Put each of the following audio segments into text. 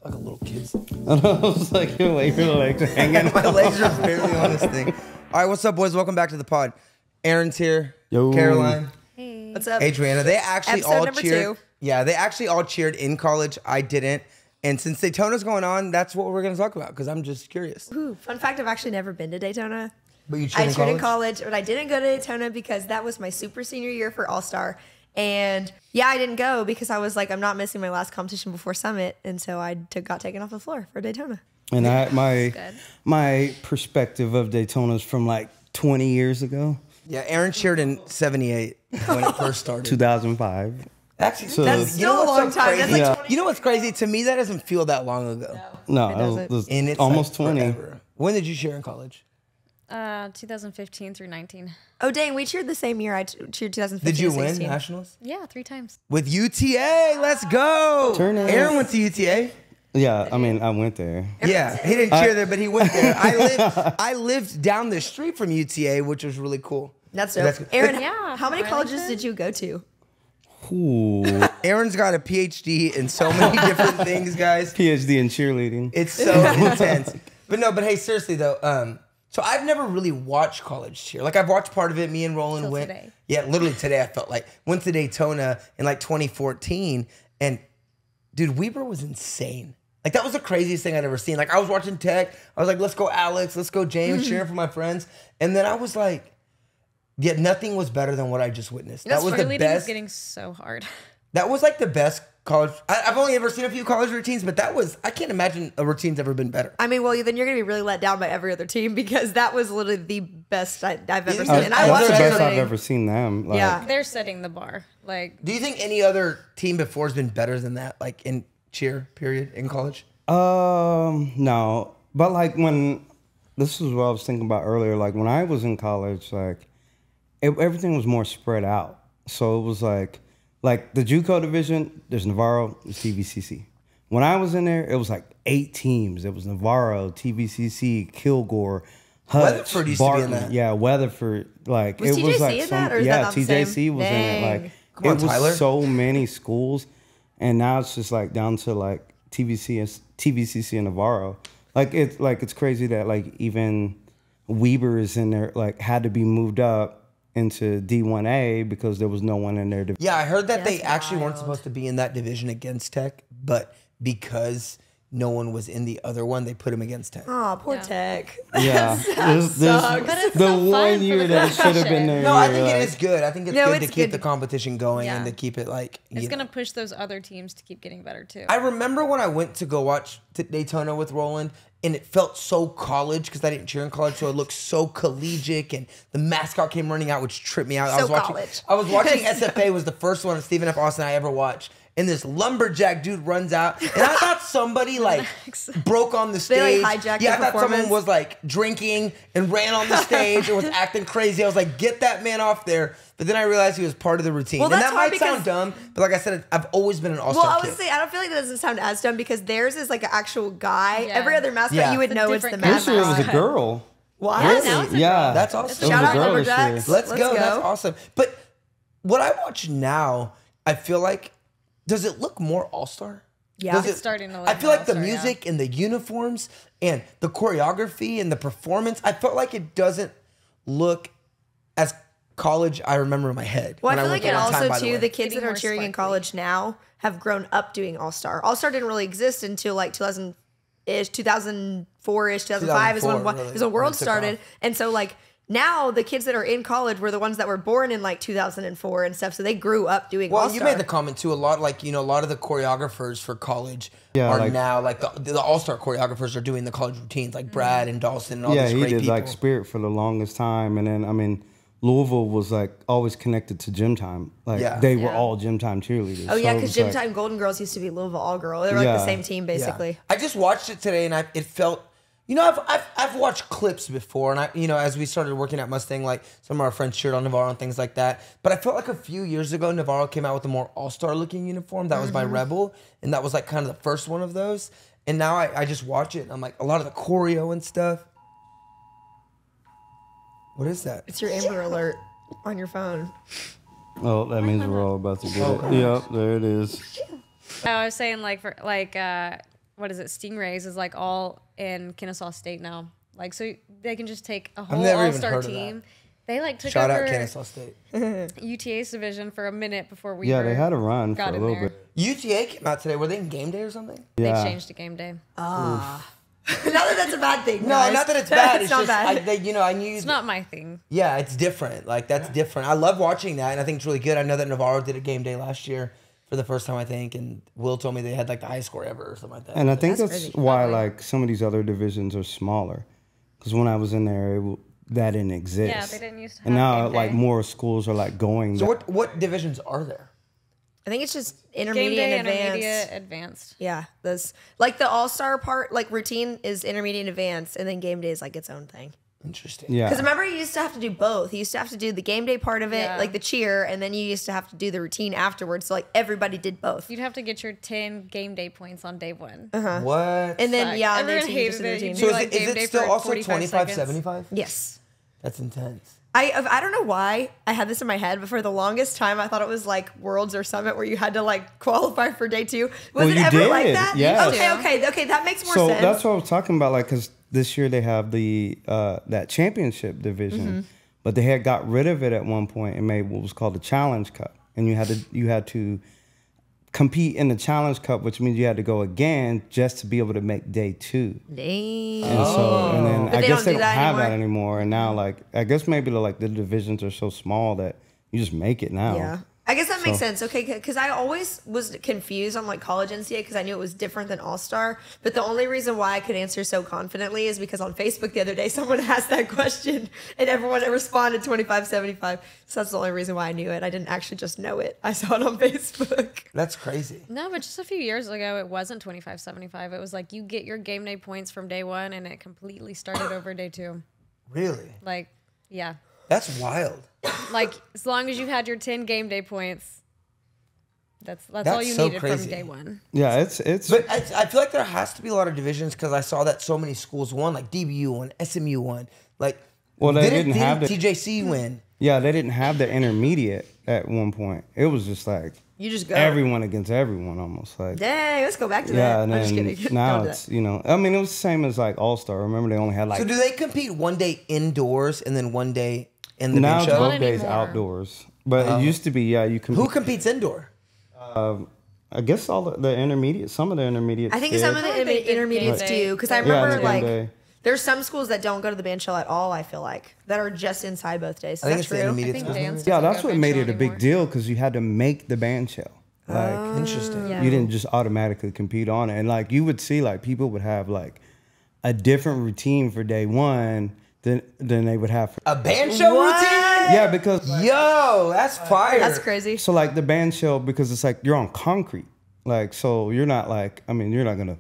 like a little kid. I was like, your legs are hanging. My legs are barely on this thing. All right, what's up, boys? Welcome back to the pod. Aaron's here. Yo. Caroline. Hey. What's up? Adriana. They actually Episode all number cheered. 2. Yeah, they actually all cheered in college. I didn't. And since Daytona's going on, that's what we're going to talk about because I'm just curious. Ooh, fun fact, I've actually never been to Daytona. But you cheered I in cheered in college? college, but I didn't go to Daytona because that was my super senior year for All-Star. And yeah, I didn't go because I was like, I'm not missing my last competition before Summit. And so I got taken off the floor for Daytona. And my perspective of Daytona is from like 20 years ago. Yeah, Aaron cheered in 78 when it first started. 2005. Actually, So- That's still a long time. That's like Yeah. 20 You know what's crazy? To me, that doesn't feel that long ago. No, It it doesn't. was And it's almost like 20. forever. When did you cheer in college? 2015 through 19. Oh, dang, we cheered the same year. I cheered 2015 Did you to win 16. nationals? Yeah, 3 times. With UTA, let's go. Turn it. Aaron went to UTA. Yeah, I mean, I went there. Yeah, he didn't cheer there, but he went there. I lived down the street from UTA, which was really cool. That's dope. Aaron, Yeah, how many colleges Arlington? did you go to? Ooh, Aaron's got a PhD in so many different things, guys. PhD in cheerleading. It's so intense. But hey, seriously though, so I've never really watched college cheer. Like I've watched part of it. Me and Roland Till went. today. Yeah, literally today. I felt like went to Daytona in like 2014, and dude, Weber was insane. Like that was the craziest thing I'd ever seen. Like I was watching Tech. I was like, let's go Alex, let's go James, cheering for my friends. And then I was like, yeah, nothing was better than what I just witnessed. That was the Cheerleading is best. getting so hard. That was like the best college. I've only ever seen a few college routines, but that was, I can't imagine a routine's ever been better. I mean, well, then you're going to be really let down by every other team because that was literally the best I've ever seen. That's And the I watched That's the best I've cheerleading. ever seen them. Like, Yeah. They're setting the bar. Like, Do you think any other team before has been better than that, like in cheer period in college? No, but like this is what I was thinking about earlier. Like when I was in college, like everything was more spread out. So it was like the JUCO division. There's Navarro, there's TVCC. When I was in there, it was like 8 teams. It was Navarro, TVCC, Kilgore, Hutch, Weatherford used to be in Barton. that. Yeah, Weatherford. Like Was it was TJC like in that, or is that yeah, not the TJC same? was in it. Dang. Like Come on, it was Tyler. so many schools, and now it's just like down to like TVCC and Navarro. It's crazy that like even Weber is in there, like had to be moved up into D1A because there was no one in there to. Yeah, I heard that they That's actually weren't wild. supposed to be in that division against Tech, but because no one was in the other one, they put him against Tech. Oh, poor Yeah. Tech. Yeah, sucks. But it's the so fun one for year the that it should have been competition. there. No, I you're think it like- is good. I think it's No, good to it's keep good. the competition going and Yeah. to keep it like. it's you going to know. push those other teams to keep getting better, too. I remember when I went to go watch Daytona with Roland, and it felt so college because I didn't cheer in college, so it looked so collegiate, and the mascot came running out, which tripped me out. So college. I was watching SFA was the first one of Stephen F. Austin I ever watched. And this lumberjack dude runs out, and I thought somebody like broke on the They, stage. like, hijacked yeah, I the thought someone performance. was like drinking and ran on the stage and was acting crazy. I was like, get that man off there. But then I realized he was part of the routine. Well, and that's that hard might sound because- dumb, but like I said, I've always been an all-star Well, I kid. would say I don't feel like that doesn't sound as dumb because theirs is like an actual guy. Yeah. Every other mascot Yeah. you would It's a know it's the different mascot. Pretty sure it was a girl. What? Yeah, now it's a Yeah, That's awesome. It Shout was a out girl this year. Lumberjacks. Let's go. Let's go. That's awesome. But what I watch now, I feel like, does it look more all-star? Yeah. Does It's starting to look I feel more like the all-star, yeah. music and the uniforms and the choreography and the performance, I felt like it doesn't look as college I remember in my head. Well, when I feel went like it there one time, also by the too way. the kids Getting that are more cheering in sparkly. college now have grown up doing All Star. All Star didn't really exist until like 2000-ish, 2004-ish, 2005 is when 2004 really is when World took started. off. And so like now the kids that are in college were the ones that were born in like 2004 and stuff. So they grew up doing Well, All Star. you made the comment too. A lot, like a lot of the choreographers for college Yeah, are like- now like the all-star choreographers are doing the college routines, like Brad and Dawson and all Yeah, these he great did people. like Spirit for the longest time, and then I mean, Louisville was like always connected to gym time. Like Yeah. they were Yeah. all gym time cheerleaders. Oh yeah, So it because was Gym like- Time Golden Girls used to be Louisville All Girl. They were like Yeah. the same team basically. Yeah. I just watched it today, and it felt. I've watched clips before, and as we started working at Mustang, like some of our friends cheered on Navarro and things like that. But I felt like a few years ago, Navarro came out with a more all-star looking uniform. That was by Rebel, and that was like kind of the first one of those. And now I just watch it, and I'm like, a lot of the choreo and stuff. What is that? It's your Amber Alert on your phone. Oh, that means we're all about to get it. Yep, there it is. I was saying, like, what is it? Stingrays is like all in Kennesaw State now. Like, so they can just take a whole never even all-star heard of team. They like took Shout out over Kennesaw State. UTA's division for a minute before we Yeah, they had a run for got a in little there. bit. UTA came out today. Were they in game day or something? They Yeah. changed to game day. Not that that's a bad thing. No, guys. not that it's bad. It's not just bad. I knew. It's not my thing. Yeah, it's different. Like that's different. I love watching that, and I think it's really good. I know that Navarro did a game day last year for the first time, I think, and Will told me they had like the highest score ever or something like that. And I think That's that's crazy. why Probably. like some of these other divisions are smaller, because when I was in there, that didn't exist. Yeah, they didn't used to And have now game like day. more schools are like going. So that- what divisions are there? I think it's just Game intermediate day, and advanced. intermediate, advanced. Yeah, this like the all-star part, like routine is intermediate and advanced, and then game day is like its own thing. Interesting. Yeah. Because remember, you used to have to do both. You used to have to do the game day part of it, Yeah. like the cheer, and then you used to have to do the routine afterwards. So like everybody did both. You'd have to get your 10 game day points on day one. What? And then Sucked. yeah, and then Everyone so you just hated did the it. routine. You so do, is like, it, is game it day still for also 45 25, seconds. 75? Yes. That's intense. I don't know why I had this in my head, but for the longest time I thought it was like Worlds or Summit where you had to like qualify for day 2. Was Well, it you ever like did, that? yes. Okay, that makes more So sense. that's what I was talking about, like, because this year they have the that championship division, Mm-hmm. but they had got rid of it at one point and made what was called the Challenge Cup, and you had to compete in the Challenge Cup, which means you had to go again just to be able to make day 2. Dang. And so, and then But I they guess don't they do don't that have anymore? that anymore. And now, like, I guess maybe the divisions are so small that you just make it now. Yeah. I guess that makes So- sense. Okay, because I always was confused on like college NCAA because I knew it was different than All Star. But the only reason why I could answer so confidently is because on Facebook the other day someone asked that question and everyone responded 25-75. So that's the only reason why I knew it. I didn't actually just know it. I saw it on Facebook. That's crazy. No, but just a few years ago, it wasn't 25-75. It was like you get your game day points from day one, and it completely started over day 2. Really? Like, yeah. That's wild. Like, as long as you had your 10 game day points, that's all That's you so needed crazy. from day one. Yeah, it's But I feel like there has to be a lot of divisions because I saw that so many schools won, like DBU won, SMU won. Like, Well, they didn't have the- TJC win. yeah, they didn't have the intermediate at one point. It was just like You just go. everyone against everyone almost, like. Dang, let's go back to Yeah, that. and I'm just then kidding. now Don't do it's, that. you know, I mean, it was the same as like All Star. Remember, they only had like. So do they compete one day indoors and then one day in the now big it's show? both days anymore. outdoors. But it used to be, yeah, you can. Who competes indoor? I guess all the intermediate, some of the intermediate. I think some of the I think they did intermediates game day. do because I Yeah, remember game like day. there's some schools that don't go to the band shell at all. I feel like that are just inside both days. Is I think that it's the true? I intermediate think schools. dance. Yeah, doesn't that's go what band made shell it a anymore. big deal because you had to make the band shell. Like Interesting. Yeah. you didn't just automatically compete on it, and like you would see, like people would have like a different routine for day one than they would have for. A band show What? routine? Yeah, because Yo, that's fire. That's crazy. so like the band shell, because it's like you're on concrete, like so you're not like, I mean, you're not gonna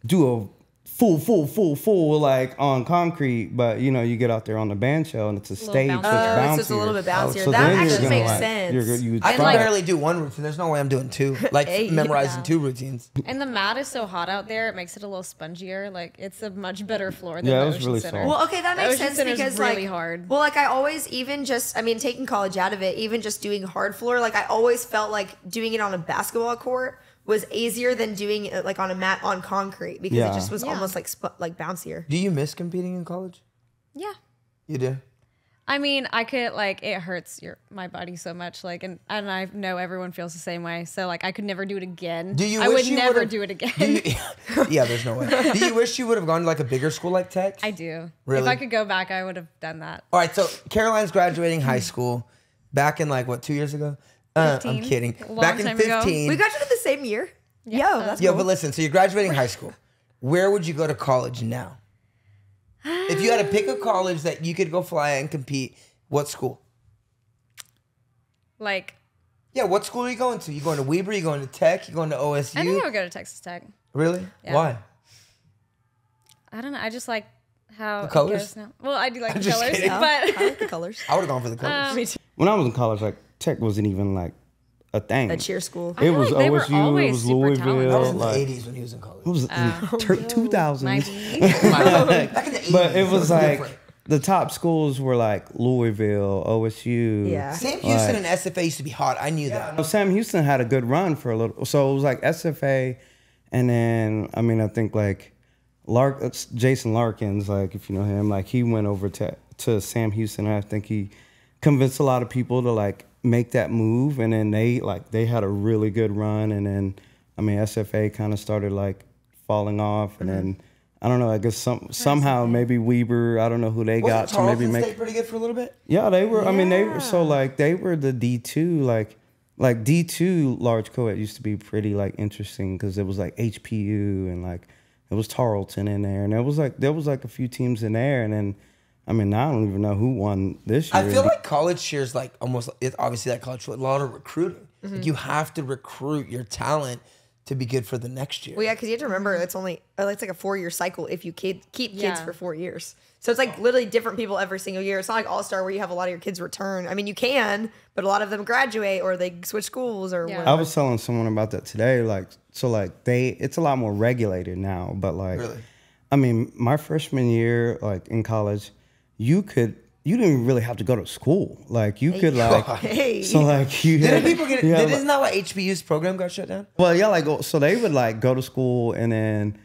do a full like on concrete, but you know you get out there on the band shell and it's a stage bouncy. that's Oh, bouncy. so it's a little bit bouncier. So That then you're actually gonna, makes like, sense. you I And, can like- barely do one routine. There's no way I'm doing two. Like Hey, memorizing yeah. 2 routines. And the mat is so hot out there, it makes it a little spongier. Like, it's a much better floor than Yeah, the it was Ocean really Center. soft. Well, okay, that The makes Ocean sense Center's because really like, hard. well, like I always even just, I mean, taking college out of it, even just doing hard floor, like I always felt like doing it on a basketball court was easier than doing it like on a mat on concrete because Yeah. it just was Yeah. almost like bouncier. Do you miss competing in college? Yeah. You do? I mean, I could like it hurts my body so much, like, and I know everyone feels the same way. So like, I could never do it again. Do you I wish would you never would've- do it again. Do you, yeah, there's no way. Do you wish you would have gone to like a bigger school like Tech? I do. If Really? I could go back, I would have done that. All right, so Caroline's graduating high school back in like what, 2 years ago? I'm 15. kidding. A long Back in time ago. 15. We graduated the same year. Yo, that's Yeah, cool. but listen, so you're graduating high school. Where would you go to college now? If you had to pick a college that you could go fly at and compete, what school? Like, Yeah, what school are you going to? You going to Weber? You going to Tech? You going to OSU? I think I would go to Texas Tech. Really? Yeah. Why? I don't know. I just like how The it colors? goes now. Well, I do like I'm the just colors, kidding. I but like the colors. I would have gone for the colors. Me too. When I was in college, like Tech wasn't even like a thing. A cheer school. It feel was like they were OSU, it always was super Louisville. talented. that was in like, the 80s when he was in college. it was in 2000. maybe. Back in the 80s. But it was like different. the top schools were like Louisville, OSU. Yeah. Sam Houston and SFA used to be hot. I knew that. Well, Sam Houston had a good run for a little. So it was like SFA And then, I mean, I think like it's Jason Larkins, like if you know him, like he went over to Sam Houston. And I think he convinced a lot of people to like make that move. And then they had a really good run. And then, I mean, SFA kind of started like falling off. And then, I don't know, I guess somehow maybe Weber, I don't know who they got to maybe make. State pretty good for a little bit? Yeah, they were, I mean, they were, so like they were the D2, like D2 large co-ed used to be pretty like interesting because it was like HPU and like it was Tarleton in there, and there was like a few teams in there, and then I mean I don't even know who won this year. I feel like college cheers like almost it's obviously that college a lot of recruiting. Like you have to recruit your talent to be good for the next year. Well, yeah, because you have to remember it's only it's like a 4-year cycle if you keep kids for 4 years. So it's like literally different people every single year. It's not like All-Star where you have a lot of your kids return. I mean, you can, but a lot of them graduate or they switch schools or whatever. I was telling someone about that today. Like, so like it's a lot more regulated now. But like, Really? I mean, my freshman year, like in college, you didn't really have to go to school. Like you could like, so like you Didn't had, people get you had, isn't that why HBU's program got shut down? well, yeah, like so they would like go to school and then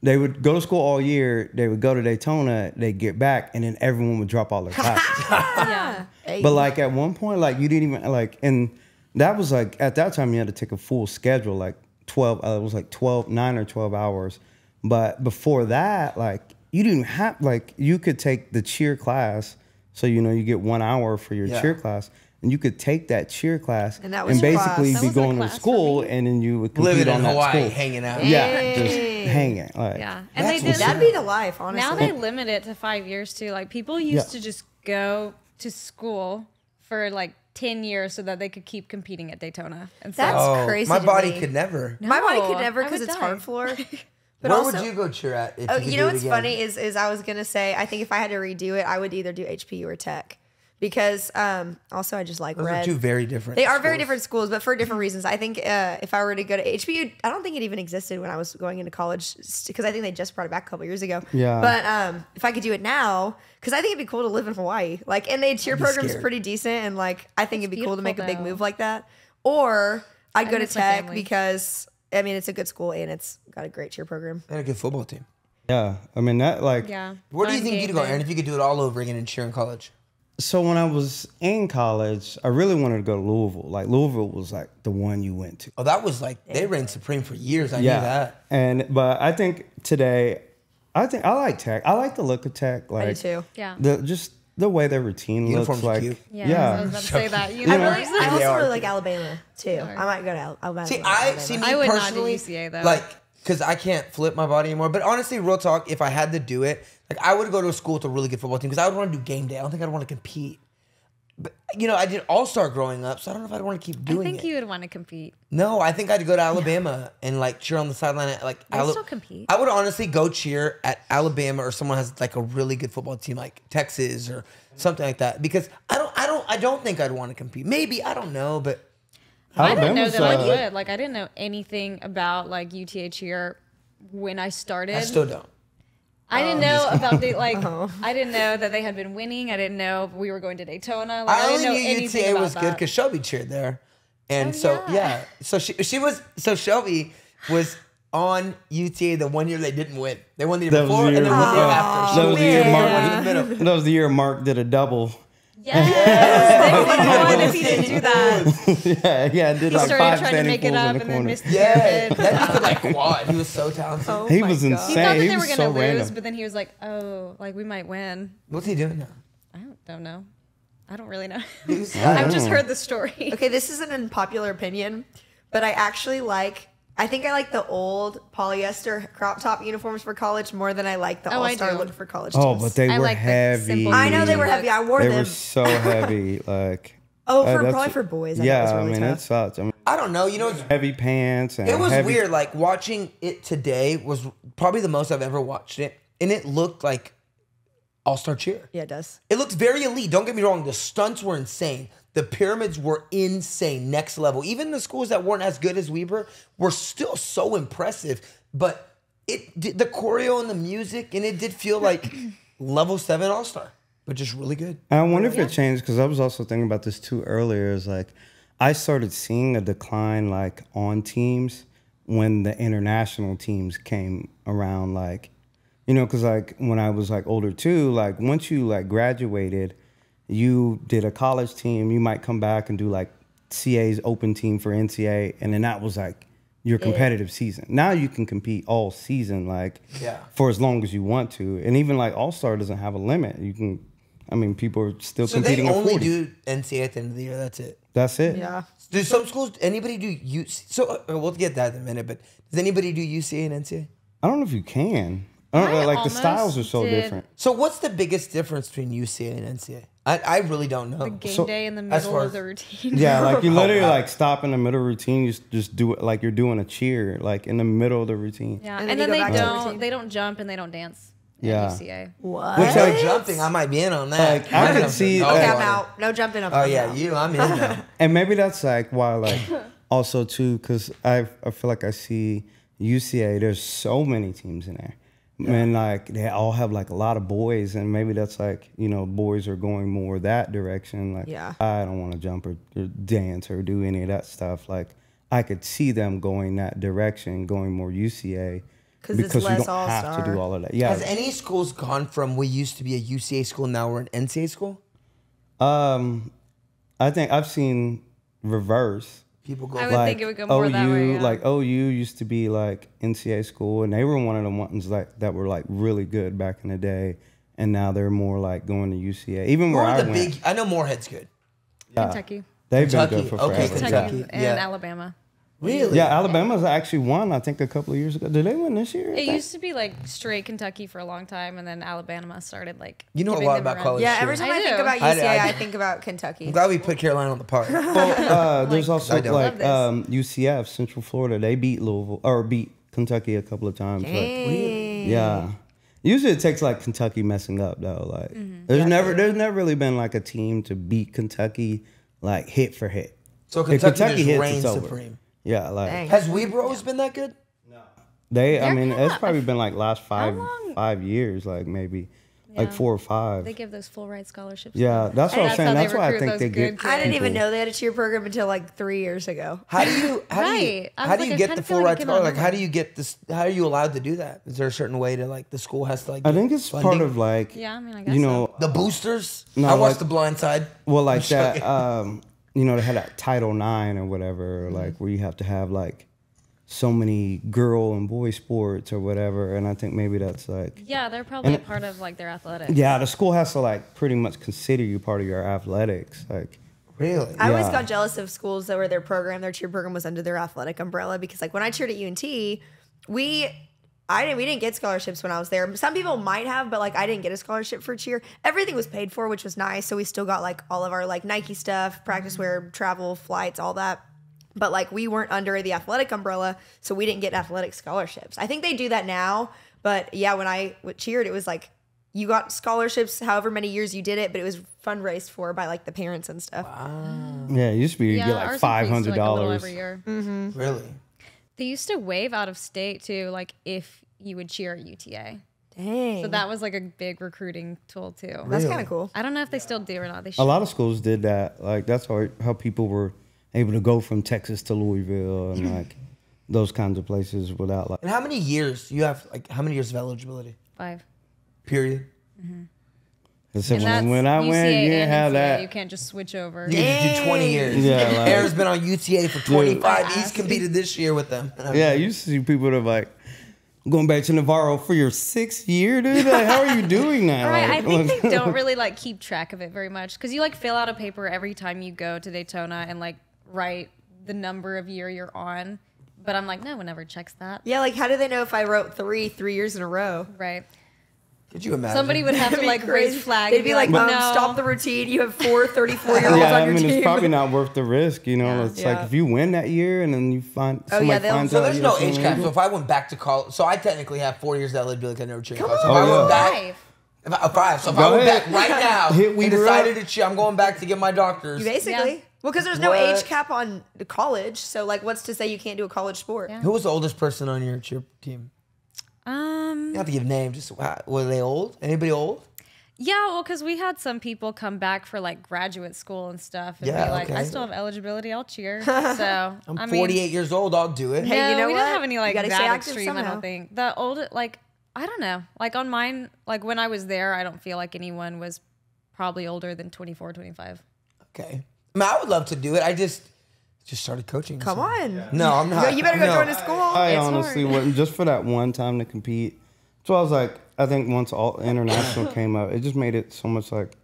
they would go to school all year. They would go to Daytona. They'd get back, and then everyone would drop all their classes. Yeah. But like at one point, like you didn't even like, and that was like at that time you had to take a full schedule, like 12. It was like 9 or 12 hours. But before that, like you didn't have like you could take the cheer class. So you know you get 1 hour for your cheer class. And you could take that cheer class And that was basically class. be That was a going to class for school, me. and then you would compete Living on in that Hawaii, school. hanging out. Yeah, just hanging. Like, Yeah. And That's they what's did That'd be the life, honestly. now they limit it to 5 years too. Like people used to just go to school for like 10 years so that they could keep competing at Daytona. And so That's crazy My to body me. could never. My body No, could never I because would it's die. hard floor. But Where also, would you go cheer at? If oh, you could you do know it what's again? funny is I was gonna say I think if I had to redo it, I would either do HPU or Tech because also I just like Those red. are two very different. They are very schools. different schools, but for different reasons. I think if I were to go to HBU, I don't think it even existed when I was going into college because I think they just brought it back a couple years ago. Yeah. But if I could do it now, because I think it'd be cool to live in Hawaii. Like, and the cheer program's scared. pretty decent, and like I think it'd be cool to make a beautiful, big though. move like that. Or I'd go to miss my Tech family. because I mean it's a good school and it's got a great cheer program. And a good football team. yeah. I mean that like. yeah. Where do you Fun think you'd game go, day. Aaron, if you could do it all over again and cheer in college? So when I was in college, I really wanted to go to Louisville. Like Louisville was like the one you went to. Oh, that was like they reigned supreme for years. I knew that. But I think today, I like Tech. I like the look of Tech. Like I do too. Yeah. the way their routine Uniforms looks are like. cute. Yeah. I was about to say that. I Uniforms. also are really like cute. Alabama too. I might go to Alabama. See, me I would not do personally, UCA, though. like, because I can't flip my body anymore. But honestly, real talk, if I had to do it, like, I would go to a school with a really good football team because I would want to do game day. I don't think I'd want to compete. But, you know, I did All-Star growing up, so I don't know if I'd want to keep I doing think it. you would want to compete. No, I think I'd go to Alabama and, like, cheer on the sideline. At, like, They still compete. I would honestly go cheer at Alabama or someone has, like, a really good football team, like Texas or something like that. Because I don't think I'd want to compete. Maybe, I don't know, but... I didn't know Alabama's, that I would. Like, I didn't know anything about like UTA cheer when I started. I still don't. I didn't know about the like. I didn't know that they had been winning. I didn't know we were going to Daytona. Like, I I didn't only know knew anything UTA about was good that. because Shelby cheered there, and Oh, so yeah. so Shelby was on UTA the one year they didn't win. They won the year That was before the and then year- one year yeah. after. That was the year She Mark- won in the middle. That was the year Mark did a double. Yes, they would have won if he didn't do that. yeah, did He like started 5 trying to standing make it pulls up in and the then corner. missed the Yeah, pyramid. that could like quad. He was so talented. Oh He my was God. insane. He thought that He they was were so gonna lose, random. but then he was like, "Oh, like we might win." What's he doing now? I don't know. I don't really know. He's- I've just heard the story. Okay, this is an unpopular opinion, but I actually I think I like the old polyester crop top uniforms for college more than I like the Oh, I all-star do. look for college Oh, teams. but they I were like the heavy. simple I know they were look. heavy. I wore They them. were so heavy. Like Oh, that's- probably for boys. I yeah, know it was really I mean tough. it sucks. I mean, I don't know. You know, it's heavy pants and it was heavy, weird. Like watching it today was probably the most I've ever watched it, and it looked like All-Star cheer. Yeah, it does. It looked very elite. Don't get me wrong. The stunts were insane. The pyramids were insane, next level. Even the schools that weren't as good as Weber were still so impressive. But the choreo and the music, and it did feel like level 7 All-Star, but just really good. I wonder if it changed because I was also thinking about this too earlier. Is like I started seeing a decline like on teams when the international teams came around, like, you know, because like when I was like older too, like once you like graduated, you did a college team, you might come back and do like CA's open team for NCAA, and then that was like your competitive season. Now you can compete all season, like for as long as you want to, and even like All-Star doesn't have a limit. You can, I mean, people are still competing. So they only at 40. do NCAA at the end of the year. That's it. That's it. Yeah. Do some schools? Anybody do UC? So we'll get that in a minute. But does anybody do UCA and NCAA? I don't know if you can. I don't know. Like the almost styles are so did- different. So what's the biggest difference between UCA and NCAA? I really don't know. The game So, day in the as middle far of as- the routine. Yeah, like you literally wow. like stop in the middle of routine. You just do it like you're doing a cheer, like in the middle of the routine. Yeah, And and, then then you go they back to the don't routine. they don't jump and they don't dance. Yeah. At UCA. What? Which No like jumping, I might be in on that. Like, I could see Oh, Okay, that- I'm out. No jumping up. Oh yeah, I'm in now. And maybe that's like why, like, also too, because I feel like I see UCA. There's so many teams in there, and like they all have like a lot of boys, and maybe that's like, you know, boys are going more that direction. Like, Yeah. I don't want to jump or dance or do any of that stuff. Like, I could see them going that direction, going more UCA. 'Cause it's you less don't have to all-star. do all of that. Yeah. Has any schools gone from we used to be a UCA school, now we're an NCAA school? I think I've seen reverse. People go I would think it would go more OU, that way. Yeah. like OU used to be like NCAA school, and they were one of the ones like that were like really good back in the day, and now they're more like going to UCA. Even where More I of the went, big. I know Moorhead's good. Kentucky. they've Kentucky, been good for okay, forever. Kentucky Kentucky, and yeah. Alabama. Really? Yeah, Alabama's actually won. I think a couple of years ago. Did they win this year? I It think? used to be like straight Kentucky for a long time, and then Alabama started like. You know a giving lot them about run. college. Yeah, every Sure. time I I think do. about I- UCA, I- I think about Kentucky. I'm glad we put Carolina on the park. There's also I don't. like Love UCF, Central Florida. They beat Louisville or beat Kentucky a couple of times. Like, Dang. yeah. Usually it takes like Kentucky messing up though. Like there's never really been like a team to beat Kentucky like hit for hit. So If Kentucky, just hits, reigns it's over. supreme. Yeah, like Dang. Has Weber always been that good? they. I They're mean, kinda- it's probably been like last long- 5 years, like maybe like Yeah. 4 or 5. They give those full ride scholarships. Yeah, that's what I'm That's saying. how they That's why I recruit think those they good get. I didn't even people- know they had a cheer program until like 3 years ago. How do you Right. I was how do like, you I get kinda the feel full like right it to came out college? of Like how do nowhere. you get this? How are you allowed to do that? Is there a certain way to like the school has to like? I get think it's part funding? of like. Yeah, I mean, I guess You know, the boosters. No, I watched like- The Blind Side. well, like I'm that. joking. You know, they had that Title IX or whatever, like where you have to have like so many girl and boy sports or whatever, and I think maybe that's like. Yeah, they're probably And- a part of like their athletics. Yeah, the school has to like pretty much consider you part of your athletics. Like, Really? I always Yeah. got jealous of schools that were their cheer program was under their athletic umbrella because like when I cheered at UNT, we didn't get scholarships when I was there. Some people might have, but like I didn't get a scholarship for cheer. Everything was paid for, which was nice. So we still got like all of our like Nike stuff, practice wear, travel, flights, all that. But like we weren't under the athletic umbrella, so we didn't get athletic scholarships. I think they do that now, but yeah, when I cheered, it was like you got scholarships however many years you did it, but it was fundraised for by like the parents and stuff. yeah, it used to be you Yeah, get like ours $500. increased, like, a little every year. Really? They used to waive out of state too, like if you would cheer at UTA. Dang. So that was like a big recruiting tool too. That's Really? kind of cool. I don't know if they still do or not. They A should. lot of schools did that. Like that's how people were able to go from Texas to Louisville and like those kinds of places without like. And how many years you have? Like how many years of eligibility? 5. Period. Except And that's when I UCA went, you didn't and have NCAA. that. You can't just switch over. You can just do 20 years. Yeah, like- Aaron's been on UTA for 25. Dude. He's competed this year with them. Yeah, you used to see people that are like going back to Navarro for your 6th year, dude. Like, how are you doing that? All right, I Like, think they don't really like keep track of it very much because you like fill out a paper every time you go to Daytona and like write the number of year you're on. But I'm like, no one ever checks that. Yeah, like how do they know if I wrote 3 years in a row? Right. Could you imagine? Somebody would have to That'd be like crazy. raise flag. They'd and be like, no. stop the routine. You have 4 34-year-olds yeah, on I your mean, team. it's probably not worth the risk, you know. Yeah. It's Yeah. like if you win that year and then you find Oh, somebody yeah, they'll- finds So out there's you no have age someone cap. illegal. So if I went back to college, so I technically have 4 years of eligibility. I never cheered Come college. So if on. I Oh, went yeah. back, 5. 5. So if Go I went ahead. back right now Hit and Weaver decided up. to cheer, I'm going back to get my doctors. Basically. Yeah. Well, because there's no What? age cap on the college. So, like, what's to say you can't do a college sport? Yeah. Who was the oldest person on your cheer team? You don't have to give names. Just were they old? Anybody old? Yeah, well, because we had some people come back for like graduate school and stuff, and Yeah, be like, okay. "I still have eligibility. I'll cheer." So I'm 48 years old. I'll do it. Hey, no, you know we what? didn't have any You like gotta stay that active extreme. I somehow. don't think the old like I don't know. Like on mine, like when I was there, I don't feel like anyone was probably older than 24, 25. Okay. I mean, I would love to do it. I just started coaching. Come so- on. No, I'm not. You better go no. join a school. I It's honestly hard. wouldn't, just for that one time to compete. So I was like, I think once all international came out, it just made it so much like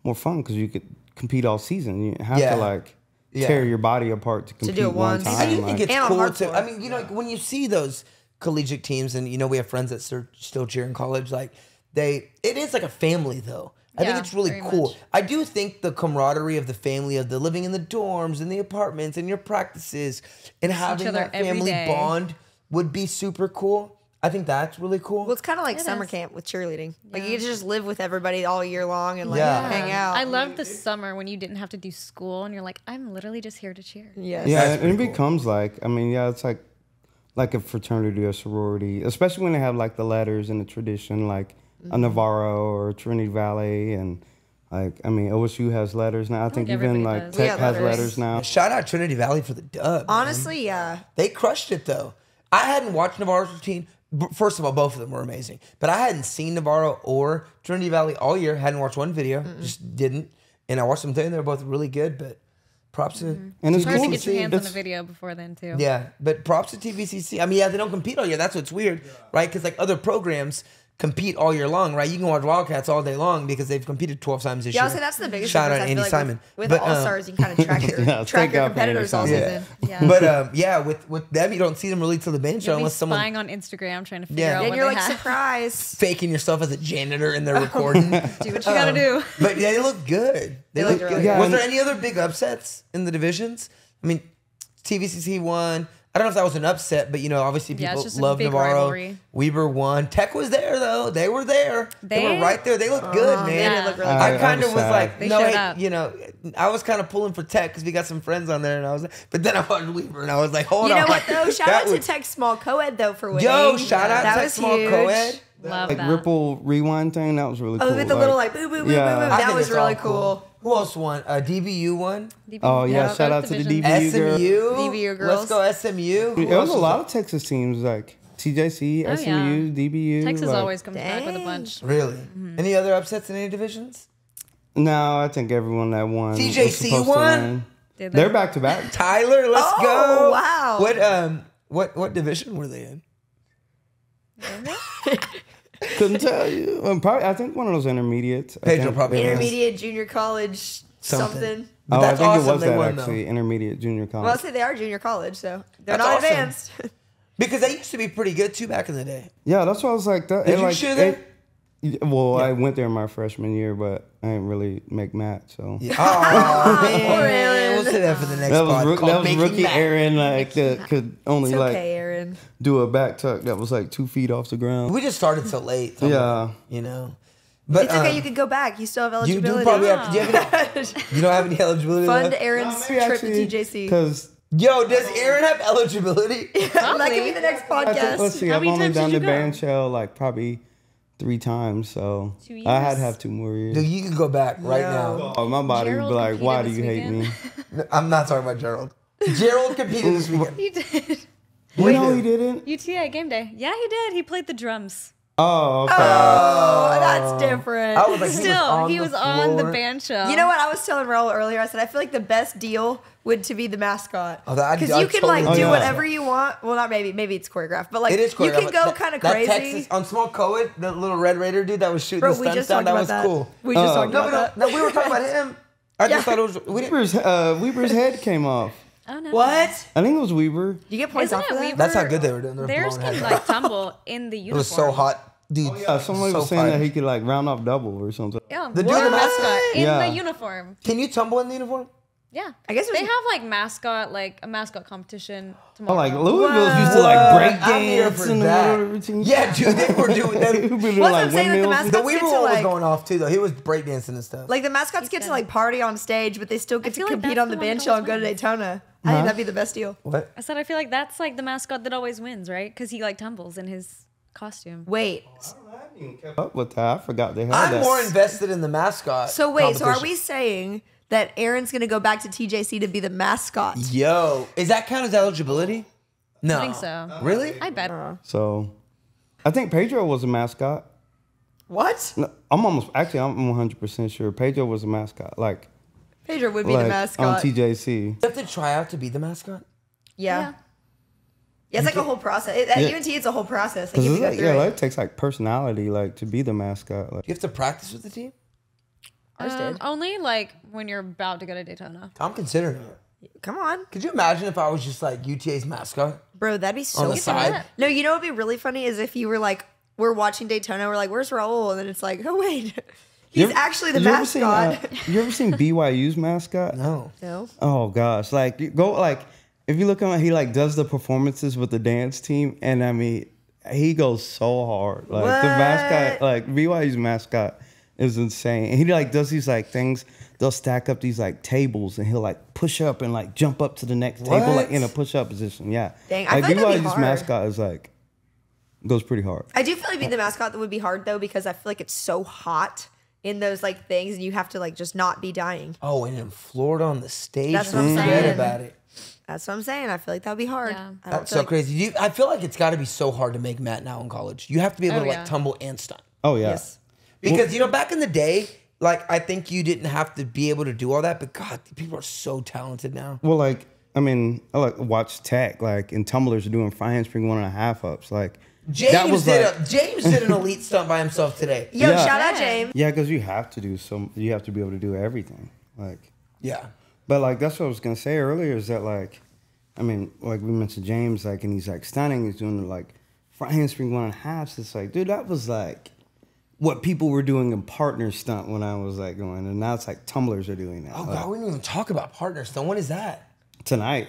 more fun because you could compete all season. You have Yeah. to like Yeah. tear your body apart to compete do it one once. time. I do like- think it's And on cool hard to. I floor. mean, you know, like, when you see those collegiate teams, and we have friends that still cheer in college. Like it is like a family, though. I think Yeah, it's really very cool. much. I do think the camaraderie of the family, of the living in the dorms and the apartments and your practices, and having other that every family day. bond would be super cool. I think that's really cool. Well, it's kind of like It summer is. camp with cheerleading. Like you get to just live with everybody all year long and like Yeah. hang out. I love the summer when you didn't have to do school and you're like, I'm literally just here to cheer. Yes. Yeah, That's and it pretty cool. becomes like, I mean, yeah, it's like a fraternity or sorority, especially when they have like the letters and the tradition, like a Navarro or Trinity Valley, and like, I mean, OSU has letters now. I think even everybody like does. Tech We have has letters. letters now. Shout out Trinity Valley for the dub. man. Honestly, yeah. They crushed it though. I hadn't watched Navarro's routine. First of all, both of them were amazing. But I hadn't seen Navarro or Trinity Valley all year. Hadn't watched one video. Just didn't. And I watched them today, and they're both really good. But props to And it's It's hard cool to get your hands on It's- a video before then too. yeah. But props to TVCC. I mean, yeah, they don't compete all year. That's what's weird, right? Because like other programs compete all year long, right? You can watch Wildcats all day long because they've competed 12 times this Yeah, year. I'll say that's the biggest Shout out difference. I Andy feel like Simon. with But, All Stars, you can kind of track your, Yeah, track thank your God for Andy competitors all Simon. season. Yeah. But yeah, with them, you don't see them really till the band show You'll be unless someone spying on Instagram trying to figure Yeah. out And what you're they like, have. surprise. faking yourself as a janitor in their recording. Do what you gotta do. But yeah, they look good. They look look good. really good. Was there any other big upsets in the divisions? I mean, TVCC won. I don't know if that was an upset, but obviously Yeah, people it's just a love big Navarro. rivalry. Weber won. Tech was there though. They were there. They were They- right there. They looked good, man. They did look really I good. kind of was was sad. like, They no, showed hey, up. I was kind of pulling for Tech because we got some friends on there, and I was, but then I watched Weber, and I was like, hold You on. know what though? Shout That out to was- Tech Small Co-Ed though for winning. Yo, shout out That Tech was Small huge. Co-ed. Love Like that. Ripple rewind thing, that was really Oh, cool. with the little like boo boo boo Yeah. boo boo. I That think was it's all really cool. Who else won? DBU won. Oh yeah, Yeah, shout both out to the divisions. DBU girls. SMU. DBU Let's girls. go SMU. Who There was else a lot of Texas teams like TJC, Oh, SMU, yeah. DBU. Texas like- always comes back with a Dang. bunch. Really? Mm-hmm. Any other upsets in any divisions? No, I think everyone that won. was TJC supposed to won? win. Did They're back to back. Tyler, let's Oh, go. wow. What division were they in? Couldn't tell you. Probably, I think one of those intermediates. I Pedro think probably they were- Intermediate, junior college, something. But Oh, that's I think awesome it was they that won, though. actually. Intermediate, junior college. Well, I'll say they are junior college, so they're That's not awesome. advanced. Because they used to be pretty good too back in the day. Yeah, that's why I was like that. Did and you like, cheer there? I went there my freshman year, but I didn't really make match. So Yeah. Oh, man. Aaron. We'll say that for the next that was pod. called that was Making rookie Mac. Aaron, like that could only It's like okay, Aaron. do a back tuck that was like 2 feet off the ground. We just started so late. Yeah. But It's okay. You can go back. You still have you eligibility. do probably have. Do you, have any, you don't have any eligibility Fund left? Aaron's trip to TJC. Because Yo, does Aaron have eligibility? That could be the next podcast. let's see, How I've many only times done did the you go? band shell like probably 3 times, so 2 I had years? to have 2 more years. Dude, you can go back right Yo. now. Oh, my body would Gerald be like, competed why do this you hate me? weekend. I'm not talking about Gerald. Gerald competed this weekend. He did. No, he didn't. UTA game day. Yeah, he did. He played the drums. Oh, okay. Oh, that's different. I was like, Still, he was on the floor. band show. You know what? I was telling Raul earlier. I said I feel like the best deal would to be the mascot Oh, that- because I you can totally like do do that. whatever you want. Well, not maybe it's choreographed, but like It is you choreographed, can go but kind of that crazy. Texas on small co-ed, the little Red Raider dude that was shooting Bro, the we stunts just down, talked that about was that. cool. We just talked No, about no, that. we were talking about him. I just Yeah. thought it was. We didn't, Weber's head came off. Oh no. What? I think it was Weber. You get points Isn't off it for that? Weaver? That's how good they were doing. They were Theirs blowing can heads like tumble in the It uniform. was so hot, dude. Somebody so was saying fire. that he could like round off double or something. Yeah, The the dude in the mascot in Yeah. the uniform. Can you tumble in the uniform? Yeah, I guess it they was- have like a mascot competition Oh, tomorrow. like Louisville's used to like break I'm here dance for in the that. middle of the routine. Yeah, dude, they were doing that. They were doing, Well, like I'm saying, like, the windmills. mascot- The Let's Weaver get to, one was like- going off too, though. He was breakdancing and stuff. Like the mascots get to good. like party on stage, but they still get to feel like compete that's on the the one band that show and go always to wins. Daytona. I think that'd be the best deal. What? I said I feel like that's like the mascot that always wins, right? Because he like tumbles in his costume. Wait, even kept up with that. I forgot they had that. I'm more invested in the mascot. So wait, so are competition. we saying that Aaron's going to go back to TJC to be the mascot? Yo, is that count as eligibility? No. I think so. Really? I bet. So, I think Pedro was a mascot. What? No, I'm 100% sure Pedro was a mascot. Like Pedro would be the on mascot. TJC. You have to try out to be the mascot? Yeah. Yeah, it's like a whole process. At UNT, it's a whole process. Like, you have to go through Like, it. it takes like personality, like to be the mascot. Like, You have to practice with the team? Ours did. Only like when you're about to go to Daytona. I'm considering it. Come on. Could you imagine if I was just like UTA's mascot? Bro, that'd be so On the fun. side? No, you know what would be really funny is if you were like, we're watching Daytona, we're like, where's Raul? And then it's like, oh, wait. He's actually the mascot. You ever seen BYU's mascot? No. No. Oh gosh, like you go like if you look at him, he like does the performances with the dance team, and I mean he goes so hard. Like the mascot, like BYU's mascot is insane. And he like does these like things. They'll stack up these like tables, and he'll like push up and like jump up to the next table like in a push up position. Yeah, Dang, I like feel like that'd be BYU's hard. mascot is like goes pretty hard. I do feel like being the mascot that would be hard though, because I feel like it's so hot in those like things, and you have to like just not be dying. Oh, and in Florida on the stage, That's what I'm forget saying. about it. That's what I'm saying. I feel like that would be hard. Yeah. I don't That's feel so like- crazy. I feel like it's got to be so hard to make Matt now in college. You have to be able Oh, to like yeah. tumble and stunt. Oh yeah. Yes. Because, you know, back in the day, like, I think you didn't have to be able to do all that, but God, people are so talented now. Well, like I mean, I like watch tech like and tumblers are doing front handspring 1.5 ups like. James did an elite stunt by himself today. Yo, Yeah. shout out James. Yeah, because you have to do some. You have to be able to do everything. Like, Yeah. but like that's what I was gonna say earlier is that like, I mean, like we mentioned James, like, and he's like stunning. He's doing like front handspring 1.5. It's like, dude, that was like what people were doing in partner stunt when I was like going, and now it's like tumblers are doing that. Oh, Like, God, we didn't even talk about partner stunt. When is that? tonight.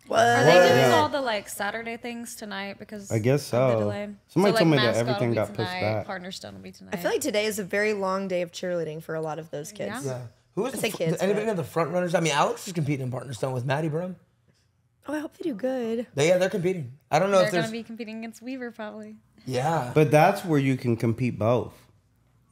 Are they doing Yeah. all the like Saturday things tonight because I guess of the so. delay? Somebody told me that mascot everything will be got pushed tonight, back. Partner stunt will be tonight. I feel like today is a very long day of cheerleading for a lot of those kids. Yeah. Yeah. Who is I the say kids, anybody but- know the front runners? I mean, Alex is competing in partner stunt with Maddie Brum. Oh, I hope they do good. They're competing. I don't know they're if there's. gonna be competing against Weaver probably. Yeah. But that's where you can compete both.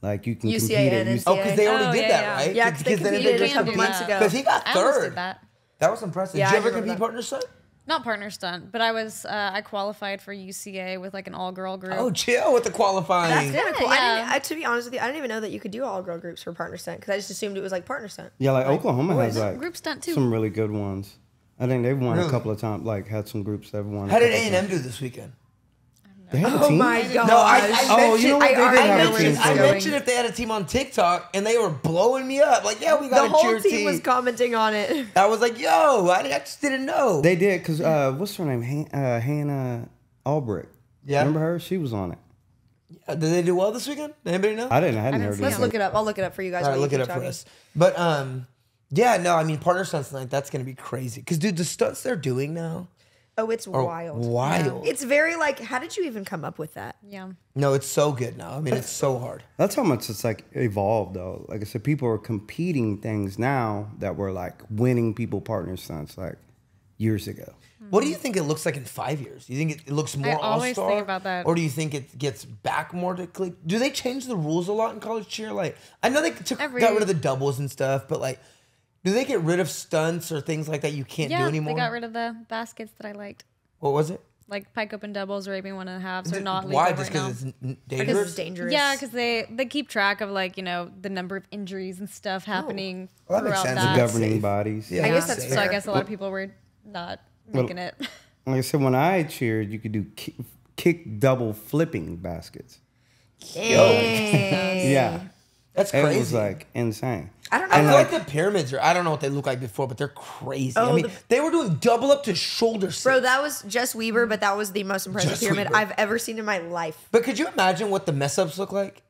Like you can UCA compete and at NCAA. Oh, because they already Oh, did yeah, that, yeah. right? Yeah, because they competed a couple months ago. Because he got I almost third. did that. That was impressive. Yeah, did you I ever remember compete that. partner stunt? Not partner stunt, but I qualified for UCA with like an all girl group. Oh, chill with the qualifying. That's kind of cool. Yeah. To be honest with you, I didn't even know that you could do all girl groups for partner stunt because I just assumed it was like partner stunt. Yeah, like Oklahoma has boys. like Group stunt, too. some really good ones. I think they've won Really? a couple of times. Like had some groups that have won. How did couple A&M times. do this weekend? They had a Oh team. my god! No, I Oh, mentioned, you know what? They I did have a mentioned- team. I too. mentioned if they had a team on TikTok, and they were blowing me up. Like, yeah, we The got a whole cheer team was commenting on it. I was like, yo, I just didn't know. They did because what's her name? Hannah Albrecht. Yeah. Remember her? She was on it. Did they do well this weekend? Anybody know? I hadn't didn't heard see it. Let's look it up. I'll look it up for you guys. All right, while look you it keep up for talking. us. But yeah, no, I mean, partner stunts tonight, that's gonna be crazy. Cause dude, the stunts they're doing now Oh, it's are wild. wild. It's very like, how did you even come up with that? Yeah. No, it's so good now. I mean, it's so hard. That's how much it's like evolved though. Like I said, people are competing things now that were like winning people partner stunts like years ago. What do you think it looks like in 5 years? Do you think it looks more always all-star? think about that. Or do you think it gets back more to click? Do they change the rules a lot in college cheer? Like, I know they got rid of the doubles and stuff, but like, do they get rid of stunts or things like that you can't do Yeah, anymore? they got rid of the baskets that I liked. What was it? Like pike open doubles or AB 1.5s are not Why? legal Just right now. because it's Because dangerous? it's dangerous. Yeah, because they keep track of like, you know, the number of injuries and stuff happening Well, that makes throughout sense. that. The That's governing safe. bodies. Yeah. I guess that's So fair. I guess a lot of people were not making it. Like I said, when I cheered, you could do kick double flipping baskets. Dang. Yeah. That's It crazy. was like insane. I don't know. I And feel like- like the pyramids are, I don't know what they look like before, but they're crazy. I Oh, mean, the- they were doing double up to shoulder sits. Bro, that was just Weber, but that was the most impressive Just pyramid Weber. I've ever seen in my life. But could you imagine what the mess ups look like?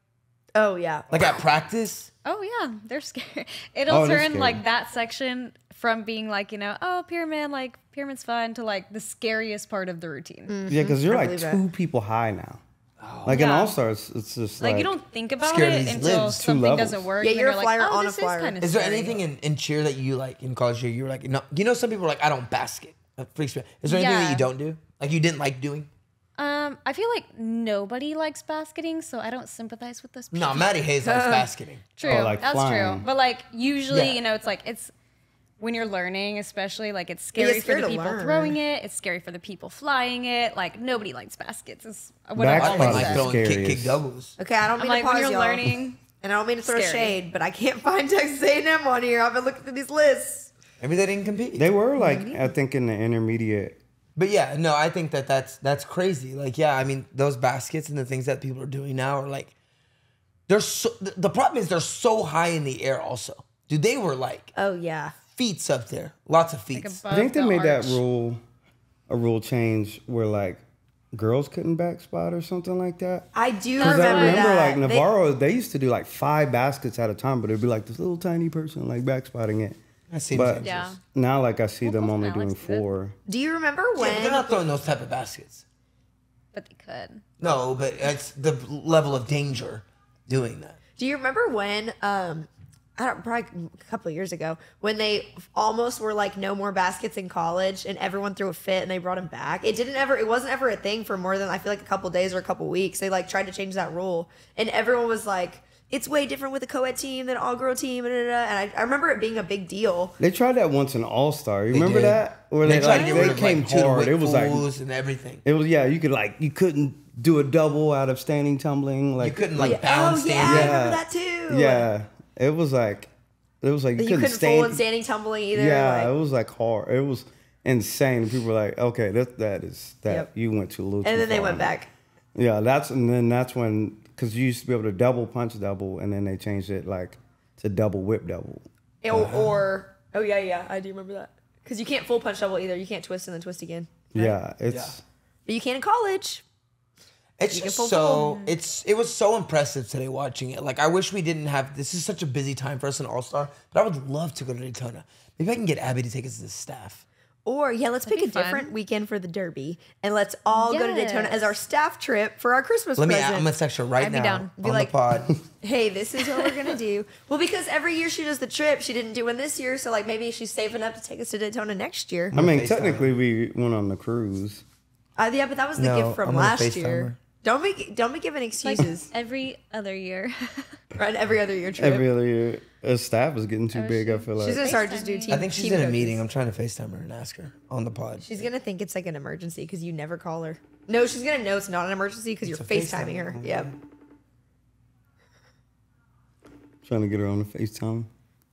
Oh yeah. Like at practice? Oh yeah, they're scary. It'll Oh, they're turn scary. like that section from being like, you know, oh pyramid, like pyramid's fun to like the scariest part of the routine. Yeah, because you're I like believe two people high now. Like in Yeah. All Stars, it's just Like, like you don't think about scared of it these until libs, 2 something levels. doesn't work. Yeah, and you're then a like, flyer oh, on a this flyer. Is, kind of Is there scary. anything in cheer that you like in college cheer? You were like, no, you know, some people are like, I don't basket. That freaks me out. Is there anything that Yeah. you don't do? Like you didn't like doing? I I feel like nobody likes basketing, so I don't sympathize with this. No, Maddie Hayes likes basketing. True, Oh, like that's flying. true. But like usually, Yeah. you know, it's when you're learning, especially like it's scary it's for scary the to people learn. throwing it. It's scary for the people flying it. Like nobody likes baskets. Is what I've Back I don't always like said. throwing kick Scariest. doubles. Okay, I don't I'm mean like to when pause you're y'all. learning. And I don't mean to throw Scary. shade, but I can't find Texas A&M on here. I've been looking through these lists. Maybe they didn't compete. They were like, I think in the intermediate. But yeah, no, I think that's crazy. Like, yeah, I mean, those baskets and the things that people are doing now are like, they're so. The problem is they're so high in the air. Also, dude, they were like Oh yeah. feats up there, lots of Like feats. I think they above made the that arch. a rule change where like girls couldn't back spot or something like that. I do Because remember I remember that. like Navarro, they used to do like 5 baskets at a time, but it'd be like this little tiny person like back spotting it. That seems But dangerous. Yeah. now like I see Well, them both only Alex doing did it. 4. Do you remember Yeah, but they're when? not throwing those type of baskets. But they could. No, but it's the level of danger doing that. Do you remember when? I don't, probably a couple of years ago, when they almost were like no more baskets in college, and everyone threw a fit, and they brought him back. It wasn't ever a thing for more than I feel like a couple days or a couple weeks. They like tried to change that rule, and everyone was like, "It's way different with a co-ed team than an all-girl team." And I remember it being a big deal. They tried that once in All Star. You They remember did. that? Where They tried to like, get they rid of came like two hard. It was like pools and everything. it was you couldn't do a double out of standing tumbling. Like You couldn't like Oh balance yeah, stand. I Yeah. remember that too. Yeah, it was like you You couldn't couldn't stand. full and standing tumbling either. Yeah, like- it was like hard. It was insane. People were like, "Okay, that Yep. you went too little." and too then they far went on that." back. Yeah, that's when because you used to be able to double punch double, and then they changed it like to double whip double. Or oh yeah, I do remember that because you can't full punch double either. You can't twist and then twist again. right? Yeah, it's But you can in college. It's You can just pull so it was so impressive today watching it. Like I wish we didn't have this is such a busy time for us in All Star, but I would love to go to Daytona. Maybe I can get Abby to take us as a staff. Or yeah, let's pick a be fun. different weekend for the Derby, and let's all go to Daytona Yes. as our staff trip for our Christmas I'm present. gonna text her right I'd be now down. Be on like- the pod. Hey, this is what we're gonna do. Well, because every year she does the trip, she didn't do one this year, so like maybe she's saving up to take us to Daytona next year. I mean, FaceTime technically we went on the cruise. Yeah, but that was the No, gift from I'm gonna last FaceTime year. her. Don't be giving Like excuses. every other year. Right, every other year trip. Every other year, her staff is getting too big. I feel like She's gonna start just doing team. I think she's team in a coaches. meeting. I'm trying to FaceTime her and ask her on the pod. She's gonna think it's like an emergency because you never call her. No, she's gonna know it's not an emergency because you're It's a FaceTiming FaceTime. her. Yep. trying to get her on the FaceTime.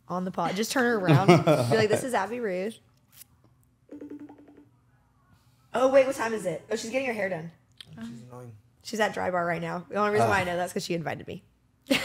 On the pod. Just turn her around. Be like, this is Abby Rude. Oh wait, what time is it? Oh, she's getting her hair done. She's annoying. She's at Dry Bar right now. The only reason why I know that's because she invited me. All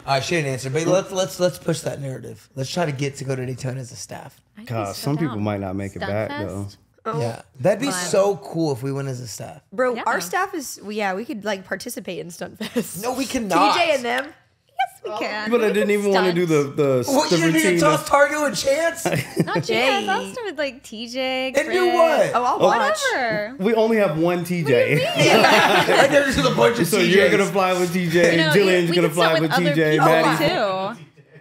right, she didn't answer, but let's push that narrative. Let's try to get to go to Daytona as a staff. I'd be God, so some people down. might not make it Stunt back fest? though. Yeah, that'd be Fun. so cool if we went as a staff. Bro, Yeah. our staff is we could like participate in Stunt Fest. No, we cannot. TJ and them. Yes, we can. But I didn't even want to do the What, you didn't even routine. toss Targo a chance? Not Jay. Jay. I'll start with like TJ. And Chris. do what? Oh, I'll watch. Whatever. We only have one TJ. Like there's just a bunch of So TJs. you're gonna fly with TJ. You know, Jillian's we gonna can fly start with other TJ. people Maddie.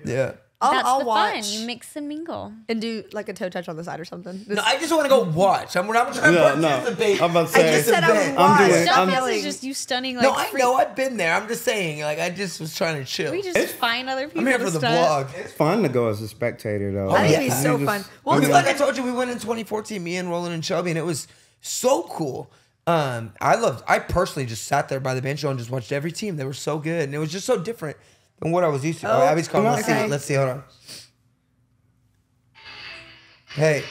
too. Yeah. That's I'll the watch fun. You mix and mingle. and do like a toe touch on the side or something. This- No, I just want to go watch. I'm not trying to Yeah, no. participate. I'm about to I say. just said I would event. watch. I'm doing- Stop I'm- Stunt yelling. is just you stunning like No, I freak- know. I've been there. I'm just saying. Like I just was trying to chill. We just find other people. I'm here to for the stunt. vlog. It's fun to go as a spectator though. I think yeah. it'd be so You fun. just- Well, Because it's like I like told you, we went in 2014. Me and Roland and Shelby, and it was so cool. I personally just sat there by the bench and just watched every team. They were so good, and it was just so different than what I was used to. Oh, Oh, Abby's calling. Let's okay. see. Let's see. Hold on. Hey.